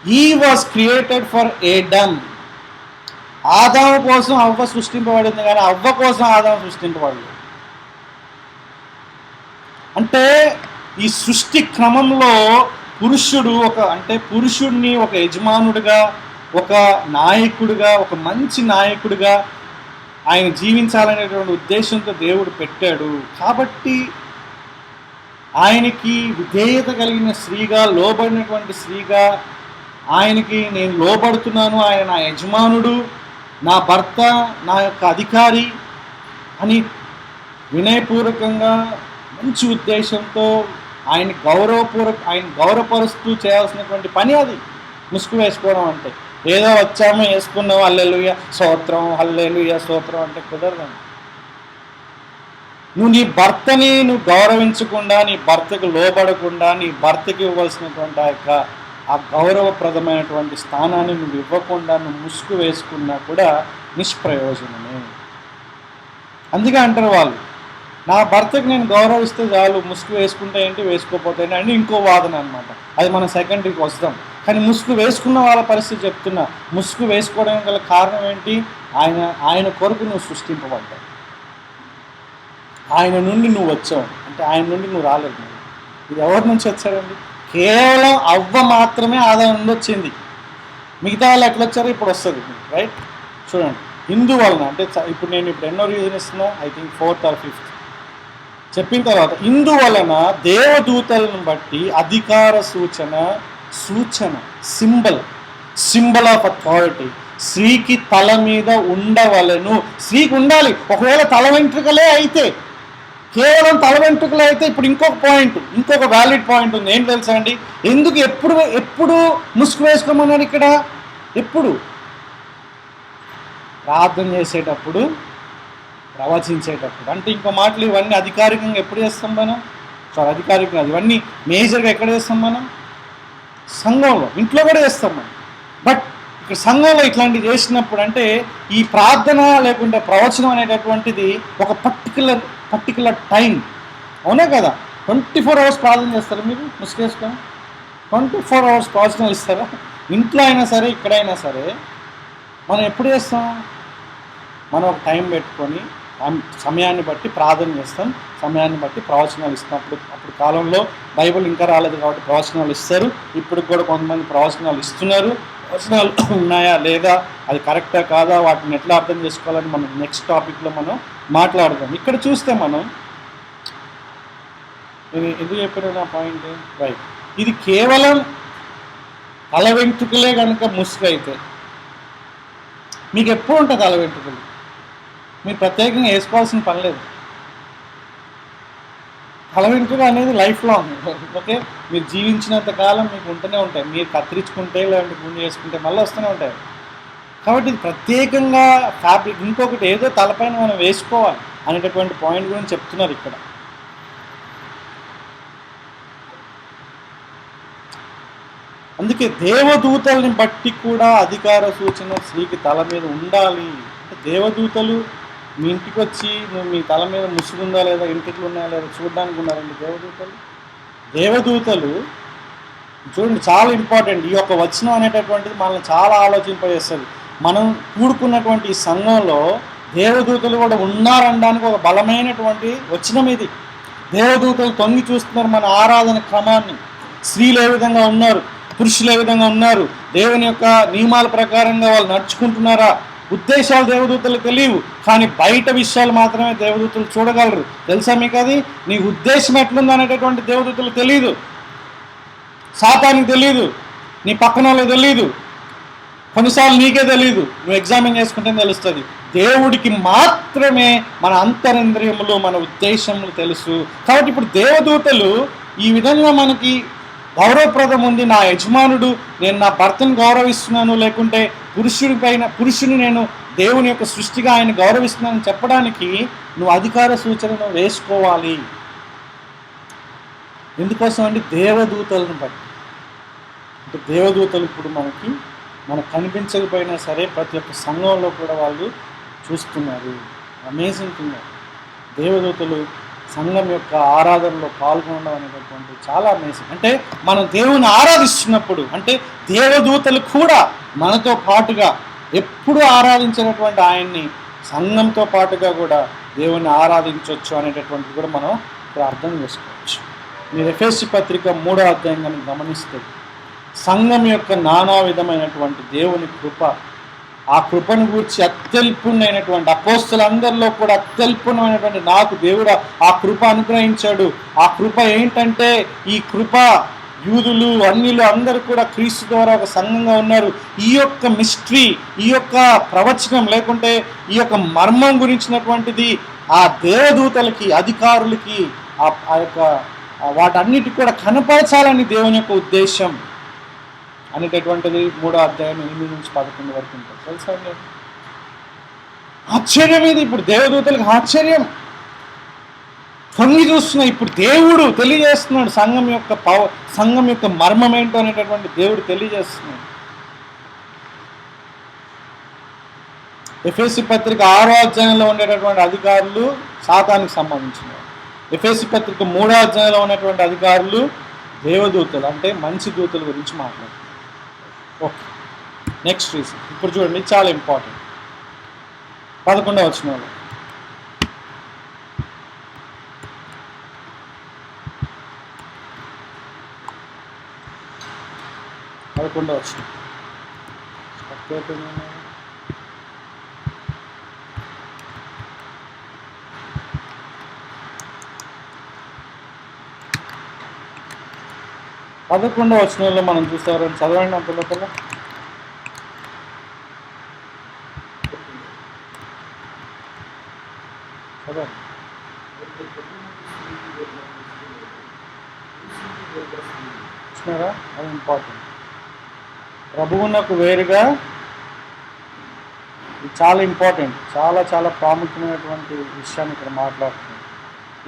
he was created for Adam. ఆదాము కోసం అవ్వ సృష్టింపబడింది కానీ అవ్వ కోసం ఆదాము సృష్టింపబడలేదు. అంటే ఈ సృష్టి క్రమంలో పురుషుడు పురుషుడిని ఒక యజమానుడిగా, ఒక నాయకుడిగా, ఒక మంచి నాయకుడిగా ఆయన జీవించాలనేటువంటి ఉద్దేశంతో దేవుడు పెట్టాడు. కాబట్టి ఆయనకి విధేయత కలిగిన స్త్రీగా, లోబడినటువంటి స్త్రీగా, ఆయనకి నేను లోబడుతున్నాను, ఆయన నా యజమానుడు, నా భర్త, నా యొక్క అధికారి అని వినయపూర్వకంగా మంచి ఉద్దేశంతో ఆయన గౌరవపరుస్తూ చేయాల్సినటువంటి పని అది. ముసుగు వేసుకోవడం అంటే ఏదో వచ్చామో వేసుకున్నావు హల్లెలూయా స్తోత్రం, హల్లెలూయా స్తోత్రం అంటే కుదరదు. నువ్వు నీ భర్తని గౌరవించకుండా, నీ భర్తకు లోబడకుండా, నీ భర్తకి ఇవ్వాల్సినటువంటి ఆ గౌరవప్రదమైనటువంటి స్థానాన్ని నువ్వు ఇవ్వకుండా నువ్వు ముసుగు వేసుకున్నా కూడా నిష్ప్రయోజనమే. అందుకే అంటారు వాళ్ళు, నా భర్తకు నేను గౌరవిస్తే చాలు, ముసుగు వేసుకుంటే ఏంటి వేసుకోకపోతే అని ఇంకో వాదన అనమాట. అది మనం సెకండరీకి వస్తాం. కానీ ముసుగు వేసుకున్న వాళ్ళ పరిస్థితి చెప్తున్నా. ముసుగు వేసుకోవడానికి గల కారణం ఏంటి? ఆయన కొరకు నువ్వు సృష్టింపబడ్డావు, ఆయన నుండి నువ్వు వచ్చావు, అంటే ఆయన నుండి నువ్వు రాలేదు. ఇది ఎవరి నుంచి వచ్చాడండి? కేవలం అవ్వ మాత్రమే ఆదాయం నుండి వచ్చింది. మిగతా వాళ్ళు ఎట్లా వచ్చారో ఇప్పుడు వస్తుంది, రైట్? చూడండి, హిందూ వలన అంటే ఇప్పుడు నేను ఎన్నో రీజన్ ఇస్తున్నా, I think 4th or 5th చెప్పిన తర్వాత, ఇందు వలన దేవదూతలను బట్టి అధికార సూచన సింబల్ ఆఫ్ అథారిటీ స్త్రీకి తల మీద ఉండవలను. స్త్రీకి ఉండాలి. ఒకవేళ తల వెంట్రుకలే అయితే, కేవలం తల వెంట్రుకలే అయితే, ఇప్పుడు ఇంకొక వ్యాలిడ్ పాయింట్ ఉంది. ఏం తెలుసా అండి? ఎందుకు ఎప్పుడు ముసుగు వేసుకోమన్నాడు ఇక్కడ? ఎప్పుడు? ప్రార్థన చేసేటప్పుడు, ప్రవచించేటప్పుడు. అంటే ఇంకో మాటలు ఇవన్నీ అధికారికంగా ఎప్పుడు చేస్తాం మనం? అధికారికంగా ఇవన్నీ మేజర్గా ఎక్కడ చేస్తాం మనం? సంఘంలో, ఇంట్లో కూడా చేస్తాం మనం. బట్ ఇక్కడ సంఘంలో ఇట్లాంటివి చేసినప్పుడు అంటే ఈ ప్రార్థన లేకుంటే ప్రవచనం అనేటటువంటిది ఒక పర్టికులర్ టైం, అవునా కదా? 24 hours ప్రార్థన చేస్తారా మీరు ముసుకేసుకొని? 24 hours ప్రార్థనలు ఇస్తారా? ఇంట్లో అయినా సరే, ఇక్కడైనా సరే మనం ఎప్పుడు చేస్తాం? మనం ఒక టైం పెట్టుకొని సమయాన్ని బట్టి ప్రార్థన చేస్తాం, సమయాన్ని బట్టి ప్రవచనాలు ఇస్తాం. అప్పుడు కాలంలో బైబిల్ ఇంకా రాలేదు కాబట్టి ప్రవచనాలు ఇస్తారు. ఇప్పుడు కూడా కొంతమంది ప్రవచనాలు ఇస్తున్నారు. ప్రవచనాలు ఉన్నాయా లేదా, అది కరెక్టా కాదా, వాటిని ఎట్లా అర్థం చేసుకోవాలని మనం నెక్స్ట్ టాపిక్లో మనం మాట్లాడదాం. ఇక్కడ చూస్తే మనం నేను ఎందుకు చెప్పాను నా పాయింట్ రైట్, ఇది కేవలం తల వెంట్రుకలే కనుక ముసుగు అయితే మీకు ఎప్పుడు ఉంటుంది తల వెంట్రుకలు, మీరు ప్రత్యేకంగా వేసుకోవాల్సిన పని లేదు. తల వెంట్రుక అనేది లైఫ్ లాంగ్, ఓకే, మీరు జీవించినంత కాలం మీకు ఉంటూనే ఉంటాయి. మీరు కత్తిరించుకుంటే లేదంటే గుండె వేసుకుంటే మళ్ళీ వస్తూనే ఉంటాయి. కాబట్టి ఇది ప్రత్యేకంగా ఫ్యాబ్రిక్, ఇంకొకటి ఏదో తలపైన మనం వేసుకోవాలి అనేటటువంటి పాయింట్ గురించి చెప్తున్నారు ఇక్కడ. అందుకే దేవదూతల్ని బట్టి కూడా అధికార సూచన స్త్రీకి తల మీద ఉండాలి. అంటే దేవదూతలు మీ ఇంటికి వచ్చి నువ్వు మీ తల మీద ముసుగుందా లేదా, ఇంటికి ఉన్నాయా లేదా చూడడానికి ఉన్నారండి దేవదూతలు చూడండి, చాలా ఇంపార్టెంట్. ఈ యొక్క వచనం అనేటటువంటిది మనల్ని చాలా ఆలోచింపజేస్తుంది. మనం కూడుకున్నటువంటి ఈ సంఘంలో దేవదూతలు కూడా ఉన్నారనడానికి ఒక బలమైనటువంటి వచనం ఇది. దేవదూతలు తొంగి చూస్తున్నారు మన ఆరాధన క్రమాన్ని. స్త్రీలు ఏ విధంగా ఉన్నారు, పురుషులు ఏ విధంగా ఉన్నారు, దేవుని యొక్క నియమాల ప్రకారంగా వాళ్ళు నడుచుకుంటున్నారా, ఉద్దేశాలు దేవదూతలకు తెలియవు, కానీ బయట విషయాలు మాత్రమే దేవదూతలు చూడగలరు. తెలుసా మీకు అది? నీ ఉద్దేశం ఎట్లుంది అనేటటువంటి దేవదూతలకు తెలియదు, సాతానికి తెలియదు, నీ పక్కన వాళ్ళకి తెలియదు, కొన్నిసార్లు నీకే తెలియదు, నువ్వు ఎగ్జామిన్ చేసుకుంటే తెలుస్తుంది. దేవుడికి మాత్రమే మన అంతరింద్రియములు, మన ఉద్దేశములు తెలుసు. కాబట్టి ఇప్పుడు దేవదూతలు ఈ విధంగా మనకి గౌరవప్రదం ఉంది. నా యజమానుడు, నేను నా భర్తను గౌరవిస్తున్నాను, లేకుంటే పురుషుని నేను దేవుని యొక్క సృష్టిగా ఆయన గౌరవిస్తున్నానని చెప్పడానికి నువ్వు అధికార సూచనను వేసుకోవాలి. ఎందుకోసం అంటే దేవదూతలను బట్టి. అంటే దేవదూతలు ఇప్పుడు మనకు కనిపించకపోయినా సరే ప్రతి ఒక్క సంఘంలో కూడా వాళ్ళు చూస్తున్నారు. Amazing thing. దేవదూతలు సంఘం యొక్క ఆరాధనలో పాల్గొనడం అనేటటువంటి చాలా అమేజింగ్. అంటే మనం దేవుని ఆరాధిస్తున్నప్పుడు, అంటే దేవదూతలు కూడా మనతో పాటుగా ఎప్పుడు ఆరాధించినటువంటి ఆయన్ని సంఘంతో పాటుగా కూడా దేవుని ఆరాధించవచ్చు అనేటటువంటిది కూడా మనం ఇక్కడ అర్థం చేసుకోవచ్చు. మీరు ఎఫెసీ పత్రిక 3వ అధ్యాయం కనుక గమనిస్తే సంఘం యొక్క నానా విధమైనటువంటి దేవుని కృప, ఆ కృపను గురించి అత్యల్పుణ్ణమైనటువంటి అపోస్తలులందరిలో కూడా అత్యల్పుణ్ణమైనటువంటి నాకు దేవుడు ఆ కృప అనుగ్రహించాడు. ఆ కృప ఏంటంటే, ఈ కృప యూదులు అన్యులు అందరూ కూడా క్రీస్తు ద్వారా ఒక సంఘంగా ఉన్నారు. ఈ యొక్క మిస్టరీ, ఈ యొక్క ప్రవచనం లేకుంటే ఈ యొక్క మర్మం గురించినటువంటిది ఆ దేవదూతలకి, అధికారులకి ఆ యొక్క వాటన్నిటికి కూడా కనపరచాలని దేవుని యొక్క ఉద్దేశం అనేటటువంటిది 3వ అధ్యాయం 8 నుంచి 11 వరకు ఉంటుంది. తెలుసా? ఆశ్చర్యం ఇది. ఇప్పుడు దేవదూతలకు ఆశ్చర్యం, తొంగి చూస్తున్నాయి. ఇప్పుడు దేవుడు తెలియజేస్తున్నాడు సంఘం యొక్క మర్మం ఏంటో అనేటటువంటి దేవుడు తెలియజేస్తున్నాడు. ఎఫెసీ పత్రిక 6వ అధ్యాయంలో ఉండేటటువంటి అధికారులు సాతానికి సంబంధించినవి. ఎఫెసీ పత్రిక 3వ అధ్యాయంలో ఉన్నటువంటి అధికారులు దేవదూతలు, అంటే మంచి దూతల గురించి మాట్లాడుతున్నారు. ఓకే, నెక్స్ట్ రీజన్ ఇప్పుడు చూడండి, చాలా ఇంపార్టెంట్. 11వ వచనంలో పదకొండవ వచనంలో మనం చూస్తారు, చదవండి అంత లోపల. చూసినారా? అది ఇంపార్టెంట్. ప్రభువునకు వేరుగా, ఇది చాలా ఇంపార్టెంట్, చాలా చాలా ప్రాముఖ్యమైనటువంటి విషయాన్ని ఇక్కడ మాట్లాడుతున్నాం.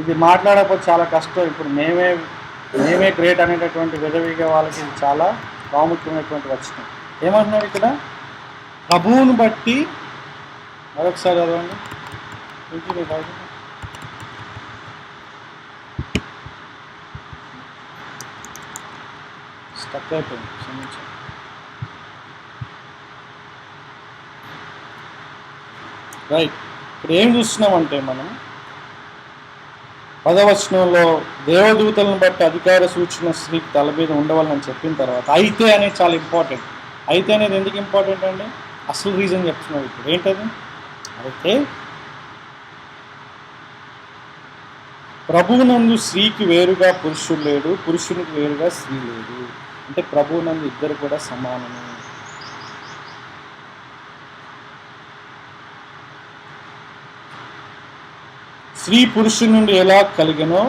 ఇది మాట్లాడకపోతే చాలా కష్టం. ఇప్పుడు మేమే గ్రేట్ అనేటటువంటి విధవిగా వాళ్ళకి ఇది చాలా ప్రాముఖ్యమైనటువంటి వచనం. ఏమంటున్నారు ఇక్కడ? ప్రభువును బట్టి, మరొకసారి చదవండి. స్టక్ అయిపోయింది, క్షమించండి. రైట్. ఇప్పుడు ఏం చూస్తున్నామంటే మనం 10వ వచనంలో దేవదూతలను బట్టి అధికార సూచన స్త్రీకి తల మీద ఉండవాలని చెప్పిన తర్వాత అయితే అనేది చాలా ఇంపార్టెంట్. అయితే అనేది ఎందుకు ఇంపార్టెంట్ అండి? అసలు రీజన్ చెప్తున్నాడు ఇప్పుడు. ఏంటది? అయితే ప్రభువునందు స్త్రీకి వేరుగా పురుషుడు లేడు, పురుషునికి వేరుగా స్త్రీ లేదు. అంటే ప్రభువునందు ఇద్దరు కూడా సమానమే. స్త్రీ పురుషుడి నుండి ఎలా కలిగనో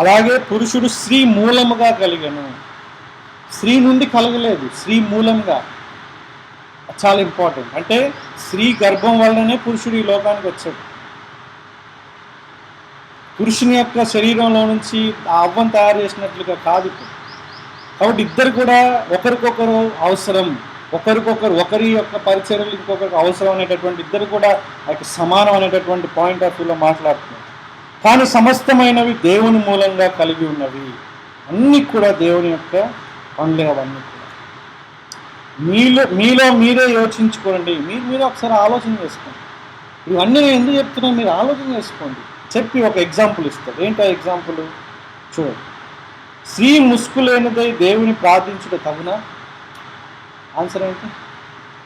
అలాగే పురుషుడు స్త్రీ మూలముగా కలిగను. స్త్రీ నుండి కలగలేదు, స్త్రీ మూలంగా. చాలా ఇంపార్టెంట్. అంటే స్త్రీ గర్భం వల్లనే పురుషుడు ఈ లోకానికి వచ్చాడు. పురుషుని యొక్క శరీరంలో నుంచి ఆ అవ్వను తయారు చేసినట్లుగా కాదు ఇప్పుడు. కాబట్టి ఇద్దరు కూడా ఒకరికొకరు అవసరం, ఒకరి యొక్క పరిచర్యలు ఇంకొకరికి అవసరం అనేటటువంటి ఇద్దరు కూడా సమానం అనేటటువంటి పాయింట్ ఆఫ్ వ్యూలో మాట్లాడుతున్నారు. కానీ సమస్తమైనవి దేవుని మూలంగా కలిగి ఉన్నవి. అన్నీ కూడా దేవుని యొక్క పనులే. అవన్నీ కూడా మీలో మీరే యోచించుకోండి, మీరే ఒకసారి ఆలోచన చేసుకోండి. ఇవన్నీ నేను ఎందుకు చెప్తున్నాను, మీరు ఆలోచన చేసుకోండి. చెప్పి ఒక ఎగ్జాంపుల్ ఇస్తాడు. ఏంటో ఎగ్జాంపుల్ చూడండి. స్త్రీ ముసుగు లేనిదై దేవుని ప్రార్థించుట తగునా? ఆన్సర్ ఏంటి?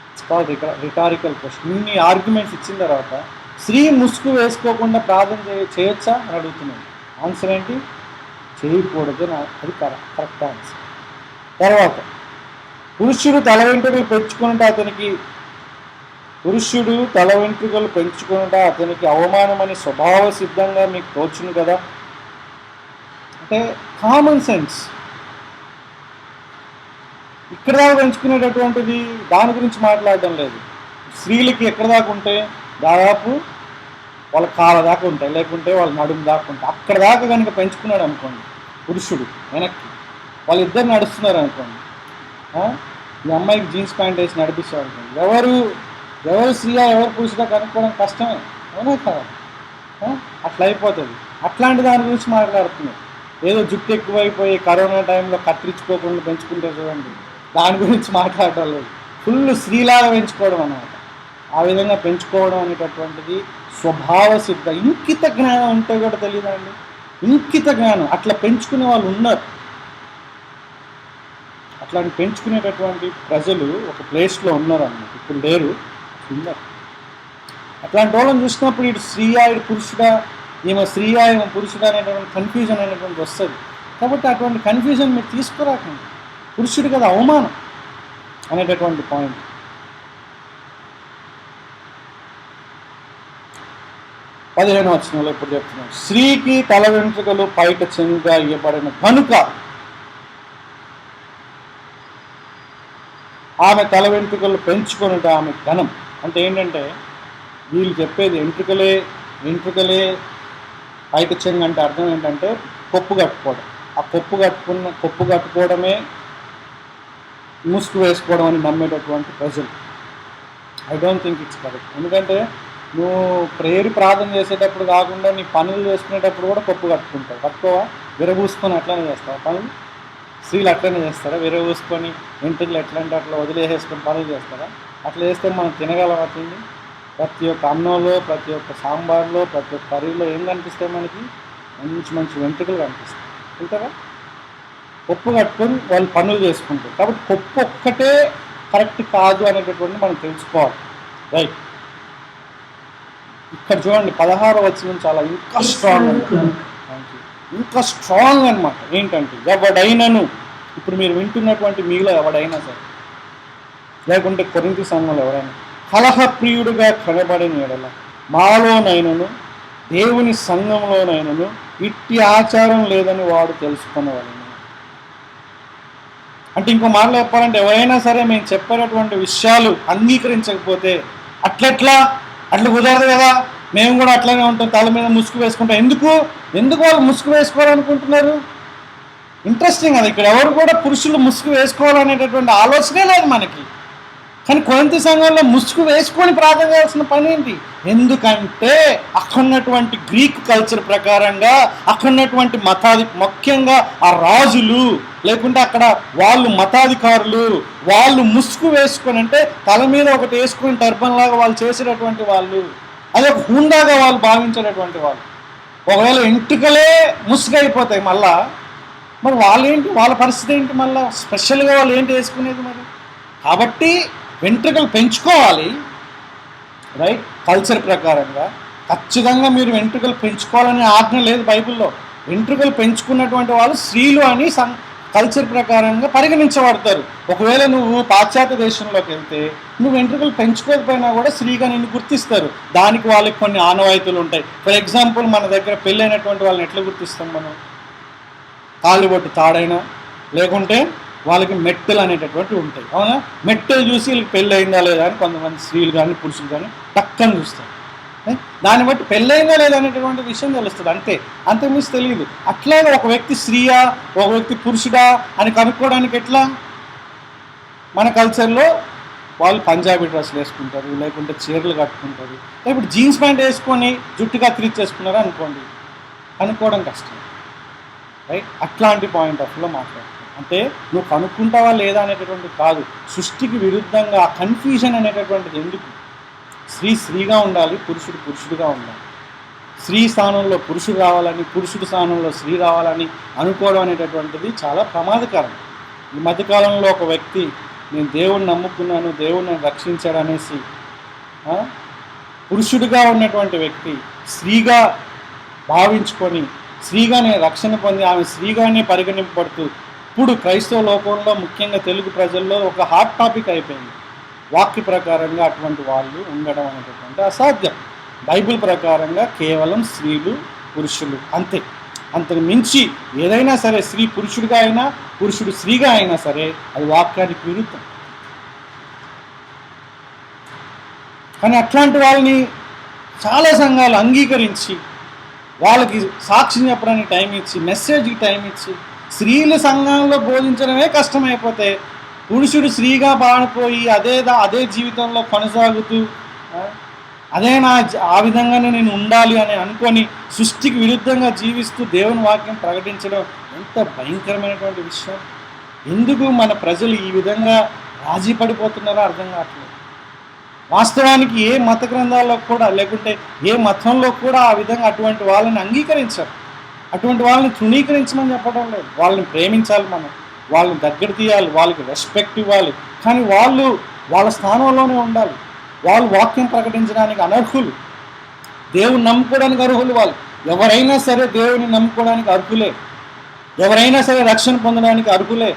It's called rhetorical question. ఇన్ని ఆర్గ్యుమెంట్స్ ఇచ్చిన తర్వాత స్త్రీ ముసుగు వేసుకోకుండా ప్రార్థన చేయొచ్చా అని అడుగుతున్నాను. ఆన్సర్ ఏంటి? చేయకూడదు. అది కరెక్ట్ ఆన్సర్. తర్వాత పురుషుడు తల వెంట్రుకలు పెంచుకునుట అతనికి అవమానమని స్వభావ సిద్ధంగా మీకు తోచును కదా. అంటే కామన్ సెన్స్. ఇక్కడ దాకా పెంచుకునేటటువంటిది దాని గురించి మాట్లాడడం లేదు. స్త్రీలకి ఎక్కడ దాకా ఉంటే దాదాపు వాళ్ళ కాళ్ళ దాకా ఉంటాయి, లేకుంటే వాళ్ళ నడుము దాకా ఉంటాయి. అక్కడ దాకా కనుక పెంచుకున్నాడు అనుకోండి పురుషుడు వెనక్కి, వాళ్ళిద్దరు నడుస్తున్నారు అనుకోండి, ఈ అమ్మాయికి జీన్స్ ప్యాంట్ వేసి నడిపిస్తారు అనుకోండి, ఎవరు స్త్రీయా ఎవరు పురుషుడా కనుక్కోవడం కష్టమే, అవునా కదా? అట్లా అయిపోతుంది. అట్లాంటి దాని గురించి మాట్లాడుతున్నాడు. ఏదో జుట్టు ఎక్కువైపోయి కరోనా టైంలో కత్తిరించుకోకుండా పెంచుకుంటే చూడండి, దాని గురించి మాట్లాడటం లేదు. ఫుల్ స్త్రీలాగా పెంచుకోవడం అన్నమాట. ఆ విధంగా పెంచుకోవడం అనేటటువంటిది స్వభావ సిద్ధ. ఇంకిత జ్ఞానం ఉంటే కూడా తెలియదండి, ఇంకిత జ్ఞానం. అట్లా పెంచుకునే వాళ్ళు ఉన్నారు. అట్లాంటి పెంచుకునేటటువంటి ప్రజలు ఒక ప్లేస్లో ఉన్నారు అన్నమాట. ఇప్పుడు లేరు, ఉన్నారు. అట్లాంటి వాళ్ళని చూసినప్పుడు ఇటు స్త్రీయా ఇటు పురుషుడా, ఈమె స్త్రీయా ఈమె పురుషుడా అనేటువంటి కన్ఫ్యూజన్ అనేటువంటి వస్తుంది. కాబట్టి అటువంటి కన్ఫ్యూజన్ మీరు తీసుకురాకండి. పురుషుడు కదా అవమానం అనేటటువంటి పాయింట్. 15వ వచనంలో ఇప్పుడు చెప్తున్నాం. స్త్రీకి తల వెంట్రుకలు పైట చెంగుగా ఇవ్వబడిన కనుక ఆమె తల వెంట్రుకలు పెంచుకొనుట ఆమె ఘనం. అంటే ఏంటంటే వీళ్ళు చెప్పేది వెంట్రుకలే పైట చెంగు అంటే అర్థం ఏంటంటే కొప్పు కట్టుకోవడం. ఆ కొప్పు కట్టుకోవడమే ముసుగు వేసుకోవడం అని నమ్మేటటువంటి ప్రజలు. I don't think it's correct. ఎందుకంటే నువ్వు ప్రేయర్ ప్రార్థన చేసేటప్పుడు కాకుండా నీ పనులు చేసుకునేటప్పుడు కూడా కొప్పు కట్టుకుంటావు. కట్టుకోవా? విరబూసుకొని అట్లనే చేస్తావా పనులు? స్త్రీలు అట్లనే చేస్తారా? విరబూసుకొని వెంట్రుకలు ఎట్లంటే అట్లా వదిలేసేసుకొని పనులు చేస్తారా? అట్లా చేస్తే మనం తినగలం. అట్లండి ప్రతి ఒక్క అన్నంలో, ప్రతి ఒక్క సాంబార్లో, ప్రతి ఒక్క కర్రీలో ఏం కనిపిస్తాయి మనకి? మంచి వెంట్రుకలు కనిపిస్తాయి. తింటారా? కొప్పు కట్టుకొని వాళ్ళు పనులు చేసుకుంటారు. కాబట్టి కొప్పు ఒక్కటే కరెక్ట్ కాదు అనేటటువంటి మనం తెలుసుకోవాలి. రైట్. ఇక్కడ చూడండి 16వ వచనం చాలా ఇంకా స్ట్రాంగ్ అన్నమాట. ఇంకా స్ట్రాంగ్ అనమాట. ఏంటంటే ఎవడైనాను, ఇప్పుడు మీరు వింటున్నటువంటి మీలో ఎవడైనా సరే, లేకుంటే కొరింథీ సంఘంలో ఎవరైనా కలహప్రియుడిగా కనబడిన ఎడల మాలోనైనను దేవుని సంఘంలోనైనను ఇట్టి ఆచారం లేదని వాడు తెలుసుకునేవాళ్ళని. అంటే ఇంకో మాటలు చెప్పాలంటే ఎవరైనా సరే మేము చెప్పేటటువంటి విషయాలు అంగీకరించకపోతే అట్లా కుదరదు కదా, మేము కూడా అట్లనే ఉంటాం, తల మీద ముసుగు వేసుకుంటాం. ఎందుకు వాళ్ళు ముసుగు వేసుకోవాలనుకుంటున్నారు? ఇంట్రెస్టింగ్ అది. ఇక్కడ ఎవరు కూడా పురుషులు ముసుగు వేసుకోవాలనేటటువంటి ఆలోచనే లేదు మనకి. కానీ కొరింథీ సంఘంలో ముసుగు వేసుకొని ప్రార్థన చేయాల్సిన పని ఏంటి? ఎందుకంటే అక్కడున్నటువంటి గ్రీక్ కల్చర్ ప్రకారంగా, అక్కడున్నటువంటి ముఖ్యంగా ఆ రాజులు లేకుంటే అక్కడ వాళ్ళు మతాధికారులు, వాళ్ళు ముసుగు వేసుకొని, అంటే తల మీద ఒకటి వేసుకొని టర్బన్ లాగా వాళ్ళు చేసేటటువంటి వాళ్ళు, అది ఒక హుందాగా వాళ్ళు భావించేటటువంటి వాళ్ళు. ఒకవేళ ఎంటుకలే ముసుగైపోతాయి మళ్ళా, మరి వాళ్ళేంటి, వాళ్ళ పరిస్థితి ఏంటి, మళ్ళీ స్పెషల్గా వాళ్ళు ఏంటి వేసుకునేది మరి? కాబట్టి వెంట్రుకలు పెంచుకోవాలి, రైట్, కల్చర్ ప్రకారంగా. ఖచ్చితంగా మీరు వెంట్రుకలు పెంచుకోవాలనే ఆజ్ఞ లేదు బైబిల్లో. వెంట్రుకలు పెంచుకున్నటువంటి వాళ్ళు స్త్రీలు అని కల్చర్ ప్రకారంగా పరిగణించబడతారు. ఒకవేళ నువ్వు పాశ్చాత్య దేశంలోకి వెళ్తే నువ్వు వెంట్రుకలు పెంచుకోకపోయినా కూడా స్త్రీగా నిన్ను గుర్తిస్తారు. దానికి వాళ్ళకి కొన్ని ఆనవాయితీలు ఉంటాయి. ఫర్ ఎగ్జాంపుల్, మన దగ్గర పెళ్ళైనటువంటి వాళ్ళని ఎట్లా గుర్తిస్తాం మనం? తాళిబొట్టు తాడైనా, లేకుంటే వాళ్ళకి మెట్టెలు అనేటటువంటివి ఉంటాయి, అవునా? మెట్టెలు చూసి వీళ్ళకి పెళ్ళి అయిందా లేదా అని కొంతమంది స్త్రీలు కానీ పురుషులు కానీ టక్కని చూస్తారు. దాన్ని బట్టి పెళ్ళైందా లేదా అనేటటువంటి విషయం తెలుస్తుంది, అంతే, అంతకుమించి తెలియదు. అట్లాగే ఒక వ్యక్తి స్త్రీయా, ఒక వ్యక్తి పురుషుడా అని కనుక్కోవడానికి ఎట్లా? మన కల్చర్లో వాళ్ళు పంజాబీ డ్రెస్సులు వేసుకుంటారు, లేకుంటే చీరలు కట్టుకుంటారు. ఇప్పుడు జీన్స్ ప్యాంట్ వేసుకొని జుట్టు కత్తిరించేసుకున్నారు అనుకోండి, కనుక్కోవడం కష్టం, రైట్? అట్లాంటి పాయింట్ ఆఫ్ వ్యూలో మాట్లాడుతున్నాం. అంటే నువ్వు కనుక్కుంటావా లేదా అనేటటువంటి కాదు, సృష్టికి విరుద్ధంగా ఆ కన్ఫ్యూజన్ అనేటటువంటిది ఎందుకు? స్త్రీ స్త్రీగా ఉండాలి, పురుషుడు పురుషుడుగా ఉండాలి. స్త్రీ స్థానంలో పురుషుడు రావాలని, పురుషుడి స్థానంలో స్త్రీ రావాలని అనుకోవడం అనేటటువంటిది చాలా ప్రమాదకరం. ఈ మధ్యకాలంలో ఒక వ్యక్తి, నేను దేవుణ్ణి నమ్ముకున్నాను, దేవుణ్ణి రక్షించాడు అనేసి పురుషుడిగా ఉన్నటువంటి వ్యక్తి స్త్రీగా భావించుకొని, స్త్రీగానే రక్షణ పొంది ఆమె స్త్రీగానే పరిగణింపబడుతూ ఇప్పుడు క్రైస్తవ లోకంలో, ముఖ్యంగా తెలుగు ప్రజల్లో ఒక హాట్ టాపిక్ అయిపోయింది. వాక్య ప్రకారంగా అటువంటి వాళ్ళు ఉండడం అనేటటువంటి అసాధ్యం. బైబిల్ ప్రకారంగా కేవలం స్త్రీలు పురుషులు అంతే, అంతకు మించి ఏదైనా సరే, స్త్రీ పురుషుడిగా అయినా పురుషుడు స్త్రీగా అయినా సరే, అది వాక్యానికి విరుద్ధం. కానీ అట్లాంటి వాళ్ళని చాలా సంఘాలు అంగీకరించి వాళ్ళకి సాక్ష్యం చెప్పడానికి టైం ఇచ్చి, మెసేజ్కి టైం ఇచ్చి, స్త్రీల సంఘంలో బోధించడమే కష్టమైపోతే పురుషుడు స్త్రీగా బాడిపోయి అదే జీవితంలో కొనసాగుతూ ఆ విధంగానే నేను ఉండాలి అని అనుకొని సృష్టికి విరుద్ధంగా జీవిస్తూ దేవుని వాక్యం ప్రకటించడం ఎంత భయంకరమైనటువంటి విషయం. ఎందుకు మన ప్రజలు ఈ విధంగా రాజీ పడిపోతున్నారో అర్థం కావట్లేదు. వాస్తవానికి ఏ మత గ్రంథాల్లో కూడా, లేకుంటే ఏ మతంలో కూడా ఆ విధంగా అటువంటి వాళ్ళని అంగీకరించారు. అటువంటి వాళ్ళని తృణీకరించమని చెప్పడం లేదు. వాళ్ళని ప్రేమించాలి, మనం వాళ్ళని దగ్గర తీయాలి, వాళ్ళకి రెస్పెక్ట్ ఇవ్వాలి. కానీ వాళ్ళు వాళ్ళ స్థానంలోనే ఉండాలి. వాళ్ళు వాక్యం ప్రకటించడానికి అనర్హులు, దేవుని నమ్ముకోవడానికి అర్హులు. వాళ్ళు ఎవరైనా సరే దేవుని నమ్ముకోవడానికి అర్హులే, ఎవరైనా సరే రక్షణ పొందడానికి అర్హులే.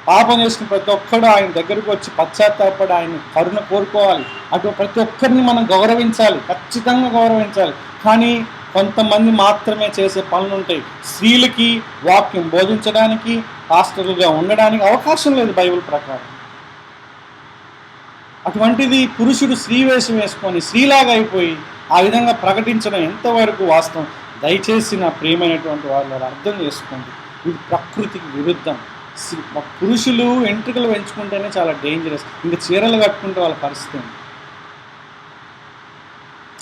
పాపం చేసిన ప్రతి ఒక్కడు ఆయన దగ్గరకు వచ్చి పశ్చాత్తాపడి ఆయన కరుణ కోరుకోవాలి. అటు ప్రతి ఒక్కరిని మనం గౌరవించాలి, ఖచ్చితంగా గౌరవించాలి. కానీ కొంతమంది మాత్రమే చేసే పనులు ఉంటాయి. స్త్రీలకి వాక్యం బోధించడానికి, పాస్టర్లుగా ఉండడానికి అవకాశం లేదు బైబిల్ ప్రకారం. అటువంటిది పురుషుడు స్త్రీ వేషం వేసుకొని స్త్రీలాగా అయిపోయి ఆ విధంగా ప్రకటించడం ఎంతవరకు వాస్తవం? దయచేసి నా ప్రియమైనటువంటి వాళ్ళు అర్థం చేసుకోండి, ఇది ప్రకృతికి విరుద్ధం. పురుషులు వెంట్రుకలు పెంచుకుంటేనే చాలా డేంజరస్, ఇంకా చీరలు కట్టుకుంటే వాళ్ళ పరిస్థితి.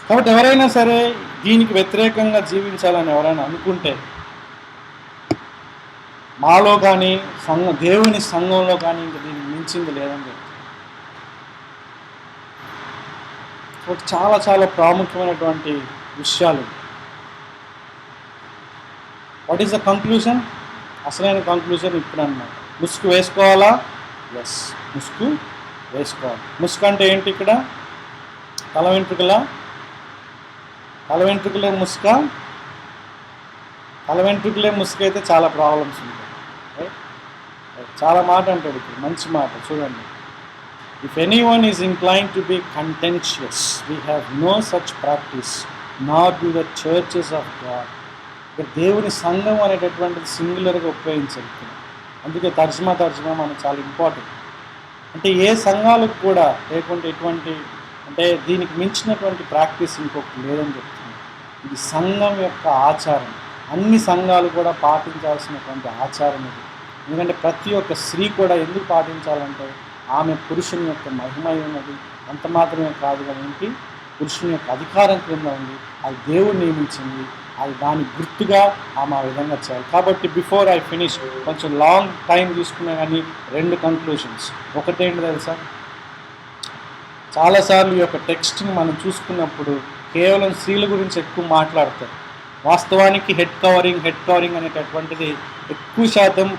కాబట్టి ఎవరైనా సరే దీనికి వ్యతిరేకంగా జీవించాలని ఎవరైనా అనుకుంటే, మాలో కానీ దేవుని సంఘంలో కానీ ఇంకా దీనికి మించింది లేదని చెప్తాను. చాలా చాలా ప్రాముఖ్యమైనటువంటి విషయాలు. What is the conclusion? అసలైన కంక్లూజన్ ఇప్పుడు అన్నమాట. ముసుగు వేసుకోవాలా? ఎస్, ముసుగు వేసుకోవాలి. ముసుగు అంటే ఏంటి? ఇక్కడ తల వెంట్రుకలా? తల వెంట్రుకలే ముసుక? తల వెంట్రుకలే ముసుగు అయితే చాలా ప్రాబ్లమ్స్ ఉంటాయి. చాలా మాట అంటాడు ఇప్పుడు, మంచి మాట చూడండి. If anyone is incline to be contentious, we have no such practice not do the churches of God. ఇక దేవుని సంఘం అనేటటువంటిది సింగులర్గా ఉపయోగించాలి. అందుకే తర్జుమా మనకు చాలా ఇంపార్టెంట్. అంటే ఏ సంఘాలకు కూడా లేకుంటే ఎటువంటి, అంటే దీనికి మించినటువంటి ప్రాక్టీస్ ఇంకొకటి లేదని చెప్తున్నాను. ఇది సంఘం యొక్క ఆచారం, అన్ని సంఘాలు కూడా పాటించాల్సినటువంటి ఆచారం ఇది. ఎందుకంటే ప్రతి ఒక్క స్త్రీ కూడా ఎందుకు పాటించాలంటే ఆమె పురుషుని యొక్క మహిమ ఉన్నది. అంత మాత్రమే కాదు, కానీ పురుషుని యొక్క అధికారం క్రింద ఉంది, అది దేవుడు నియమించింది. అది దాని గుర్తుగా ఆమె ఆ విధంగా చేయాలి. కాబట్టి బిఫోర్ ఐ ఫినిష్, కొంచెం లాంగ్ టైం తీసుకున్నా కానీ 2 కంక్లూషన్స్. ఒకటేంటి తెలుసా, చాలాసార్లు ఈ యొక్క టెక్స్ట్ని మనం చూసుకున్నప్పుడు కేవలం స్త్రీల గురించి ఎక్కువ మాట్లాడతారు. వాస్తవానికి హెడ్ కవరింగ్ అనేటటువంటిది ఎక్కువ శాతం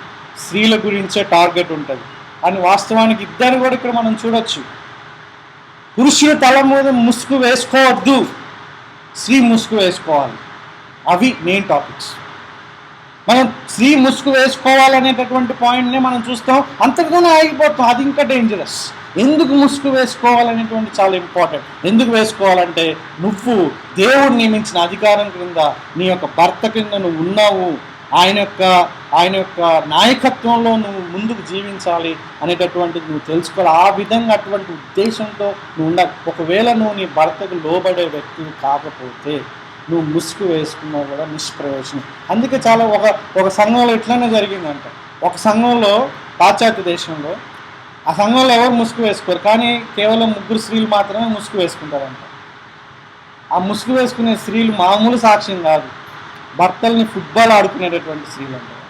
స్త్రీల గురించే టార్గెట్ ఉంటుంది. అని వాస్తవానికి ఇద్దరు కూడా ఇక్కడ మనం చూడొచ్చు. పురుషుడు తల మీద ముసుగు వేసుకోవద్దు, స్త్రీ ముసుగు వేసుకోవాలి. అవి మెయిన్ టాపిక్స్. మనం స్త్రీ ముసుగు వేసుకోవాలనేటటువంటి పాయింట్నే మనం చూస్తాం, అంతటితోనే ఆగిపోతాం. అది ఇంకా డేంజరస్. ఎందుకు ముసుగు వేసుకోవాలనేటువంటి చాలా ఇంపార్టెంట్. ఎందుకు వేసుకోవాలంటే, నువ్వు దేవుడు నియమించిన అధికారం క్రింద నీ యొక్క భర్త క్రింద నువ్వు ఉన్నావు, ఆయన యొక్క నాయకత్వంలో నువ్వు ముందుకు జీవించాలి అనేటటువంటిది నువ్వు తెలుసుకోవాలి. ఆ విధంగా అటువంటి ఉద్దేశంతో నువ్వు ఉండాలి. ఒకవేళ నువ్వు నీ భర్తకు లోబడే వ్యక్తిని కాకపోతే నువ్వు ముసుగు వేసుకున్నా కూడా నిష్ప్రయోజనం. అందుకే చాలా ఒక సంఘంలో ఇట్లానే జరిగిందంట. ఒక సంఘంలో, పాశ్చాత్య దేశంలో, ఆ సంఘంలో ఎవరు ముసుగు వేసుకోరు, కానీ కేవలం 3 స్త్రీలు మాత్రమే ముసుగు వేసుకుంటారంట. ఆ ముసుగు వేసుకునే స్త్రీలు మామూలు సాక్ష్యం కాదు, భర్తల్ని ఫుట్బాల్ ఆడుకునేటటువంటి స్త్రీలు అంటారు.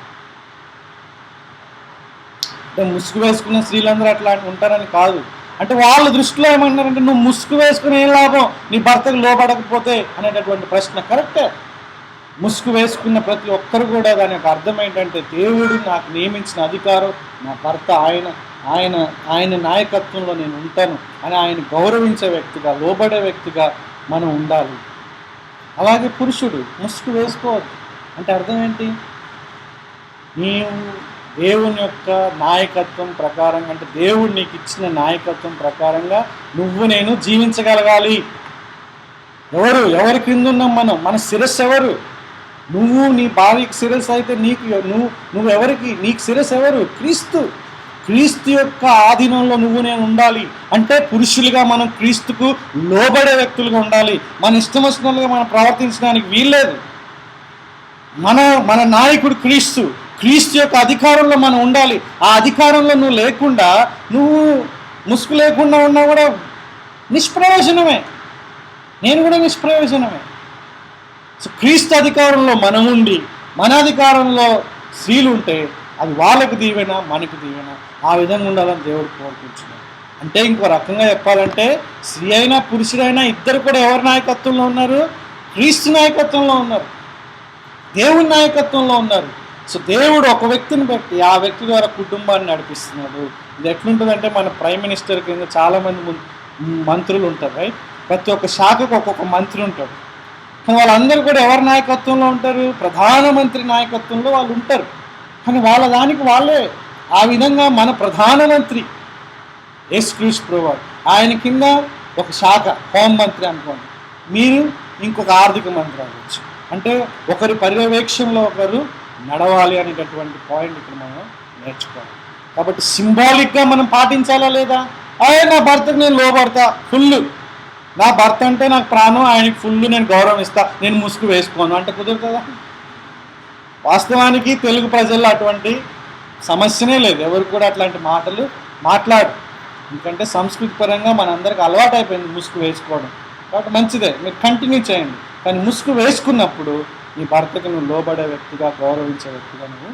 అంటే ముసుగు వేసుకునే స్త్రీలందరూ అట్లా ఉంటారని కాదు. అంటే వాళ్ళ దృష్టిలో ఏమన్నారంటే, నువ్వు ముసుగు వేసుకుని ఏం లాభం, నీ భర్తకు లోబడకపోతే అనేటటువంటి ప్రశ్న. కరెక్టే. ముసుగు వేసుకున్న ప్రతి ఒక్కరు కూడా దాని యొక్క అర్థం ఏంటంటే, దేవుడు నాకు నియమించిన అధికారం, నా భర్త ఆయన నాయకత్వంలో నేను ఉంటాను అని ఆయన గౌరవించే వ్యక్తిగా, లోబడే వ్యక్తిగా మనం ఉండాలి. అలాగే పురుషుడు ముసుగు వేసుకోవద్దు అంటే అర్థం ఏంటి? నీవు దేవుని యొక్క నాయకత్వం ప్రకారంగా, అంటే దేవుడు నీకు ఇచ్చిన నాయకత్వం ప్రకారంగా నేను జీవించగలగాలి. ఎవరి క్రింద ఉన్నాం మనం? మన శిరస్సు ఎవరు? నువ్వు నీ భార్యకి శిరస్సు అయితే నువ్వు ఎవరికి? నీకు శిరస్సు ఎవరు? క్రీస్తు యొక్క ఆధీనంలో నేను ఉండాలి. అంటే పురుషులుగా మనం క్రీస్తుకు లోబడే వ్యక్తులుగా ఉండాలి. మన ఇష్టం వచ్చినట్లుగా మనం ప్రవర్తించడానికి వీల్లేదు. మన నాయకుడు క్రీస్తు యొక్క అధికారంలో మనం ఉండాలి. ఆ అధికారంలో నువ్వు లేకుండా, నువ్వు ముసుగు లేకుండా ఉన్నా కూడా నిష్ప్రయోజనమే. నేను కూడా నిష్ప్రయోజనమే. సో క్రీస్తు అధికారంలో మనం ఉండి, మన అధికారంలో స్త్రీలు ఉంటే అది వాళ్ళకు దీవెన, మనకు దీవెన. ఆ విధంగా ఉండాలని దేవుడు కోరుకుంటున్నాడు. అంటే ఇంకో రకంగా చెప్పాలంటే, స్త్రీ అయినా పురుషుడైనా ఇద్దరు కూడా ఎవరి నాయకత్వంలో ఉన్నారు? క్రీస్తు నాయకత్వంలో ఉన్నారు, దేవుని నాయకత్వంలో ఉన్నారు. సో దేవుడు ఒక వ్యక్తిని బట్టి ఆ వ్యక్తి ద్వారా కుటుంబాన్ని నడిపిస్తున్నాడు. ఇది ఎట్లుంటుందంటే, మన ప్రైమ్ మినిస్టర్ కింద చాలామంది మంత్రులు ఉంటారు, రైట్? ప్రతి ఒక్క శాఖకు ఒక్కొక్క మంత్రి ఉంటాడు. కానీ వాళ్ళందరూ కూడా ఎవరి నాయకత్వంలో ఉంటారు? ప్రధానమంత్రి నాయకత్వంలో వాళ్ళు ఉంటారు. కానీ వాళ్ళ దానికి వాళ్ళే. ఆ విధంగా మన ప్రధానమంత్రి యేసుక్రీస్తు ప్రభువు, ఆయన కింద ఒక శాఖ హోంమంత్రి అనుకోండి, మీరు ఇంకొక ఆర్థిక మంత్రి అవ్వచ్చు. అంటే ఒకరి పర్యవేక్షణలో ఒకరు నడవాలి అనేటటువంటి పాయింట్ ఇక్కడ మనం నేర్చుకోవాలి. కాబట్టి సింబాలిక్గా మనం పాటించాలా లేదా? నా భర్తకు నేను లోబడతా ఫుల్, నా భర్త అంటే నాకు ప్రాణం, ఆయనకి ఫుల్ నేను గౌరవం ఇస్తా, నేను ముసుగు వేసుకోను అంటే కుదురుతుందా? వాస్తవానికి తెలుగు ప్రజల్లో అటువంటి సమస్యనే లేదు. ఎవరు కూడా అట్లాంటి మాటలు మాట్లాడు. ఎందుకంటే సంస్కృతి పరంగా మనందరికి అలవాటు అయిపోయింది ముసుగు వేసుకోవడం. కాబట్టి మంచిదే, మీరు కంటిన్యూ చేయండి. కానీ ముసుగు వేసుకున్నప్పుడు నీ భర్తకు నువ్వు లోబడే వ్యక్తిగా, గౌరవించే వ్యక్తిగా నువ్వు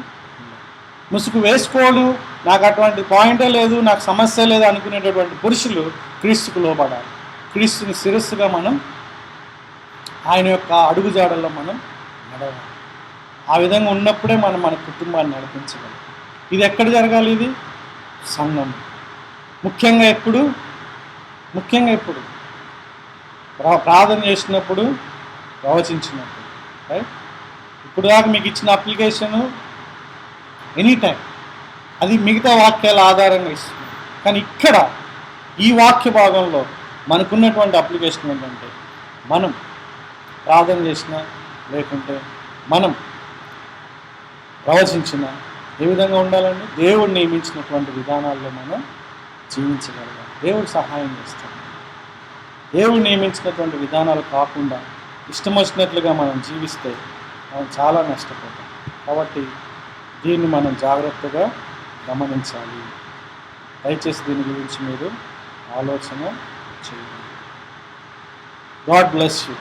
ముసుగు వేసుకోడు, నాకు అటువంటి పాయింటే లేదు, నాకు సమస్య లేదు అనుకునేటటువంటి పురుషులు క్రీస్తుకు లోబడాలి. క్రీస్తుని శిరస్సుగా మనం ఆయన యొక్క అడుగుజాడల్లో మనం నడవాలి. ఆ విధంగా ఉన్నప్పుడే మనం మన కుటుంబాన్ని నడిపించగలం. ఇది ఎక్కడ జరగాలి? ఇది సంఘం. ముఖ్యంగా ఎప్పుడు ప్రార్థన చేసినప్పుడు, ప్రవచించినప్పుడు, రైట్? ఇప్పుడు దాకా మీకు ఇచ్చిన అప్లికేషను ఎనీ టైం అది మిగతా వాక్యాల ఆధారంగా ఇస్తుంది. కానీ ఇక్కడ ఈ వాక్య భాగంలో మనకున్నటువంటి అప్లికేషన్ ఏంటంటే, మనం ప్రార్థన చేసినా లేకుంటే మనం ప్రవచించిన ఏ విధంగా ఉండాలండి? దేవుడు నియమించినటువంటి విధానాల్లో మనం జీవించగలగాలి. దేవుడు సహాయం చేస్తాడు. దేవుడు నియమించినటువంటి విధానాలు కాకుండా ఇష్టం వచ్చినట్లుగా మనం జీవిస్తే మనం చాలా నష్టపోతాం. కాబట్టి దీన్ని మనం జాగ్రత్తగా గమనించాలి. దయచేసి దీని గురించి మీరు ఆలోచన చేయండి. God bless you.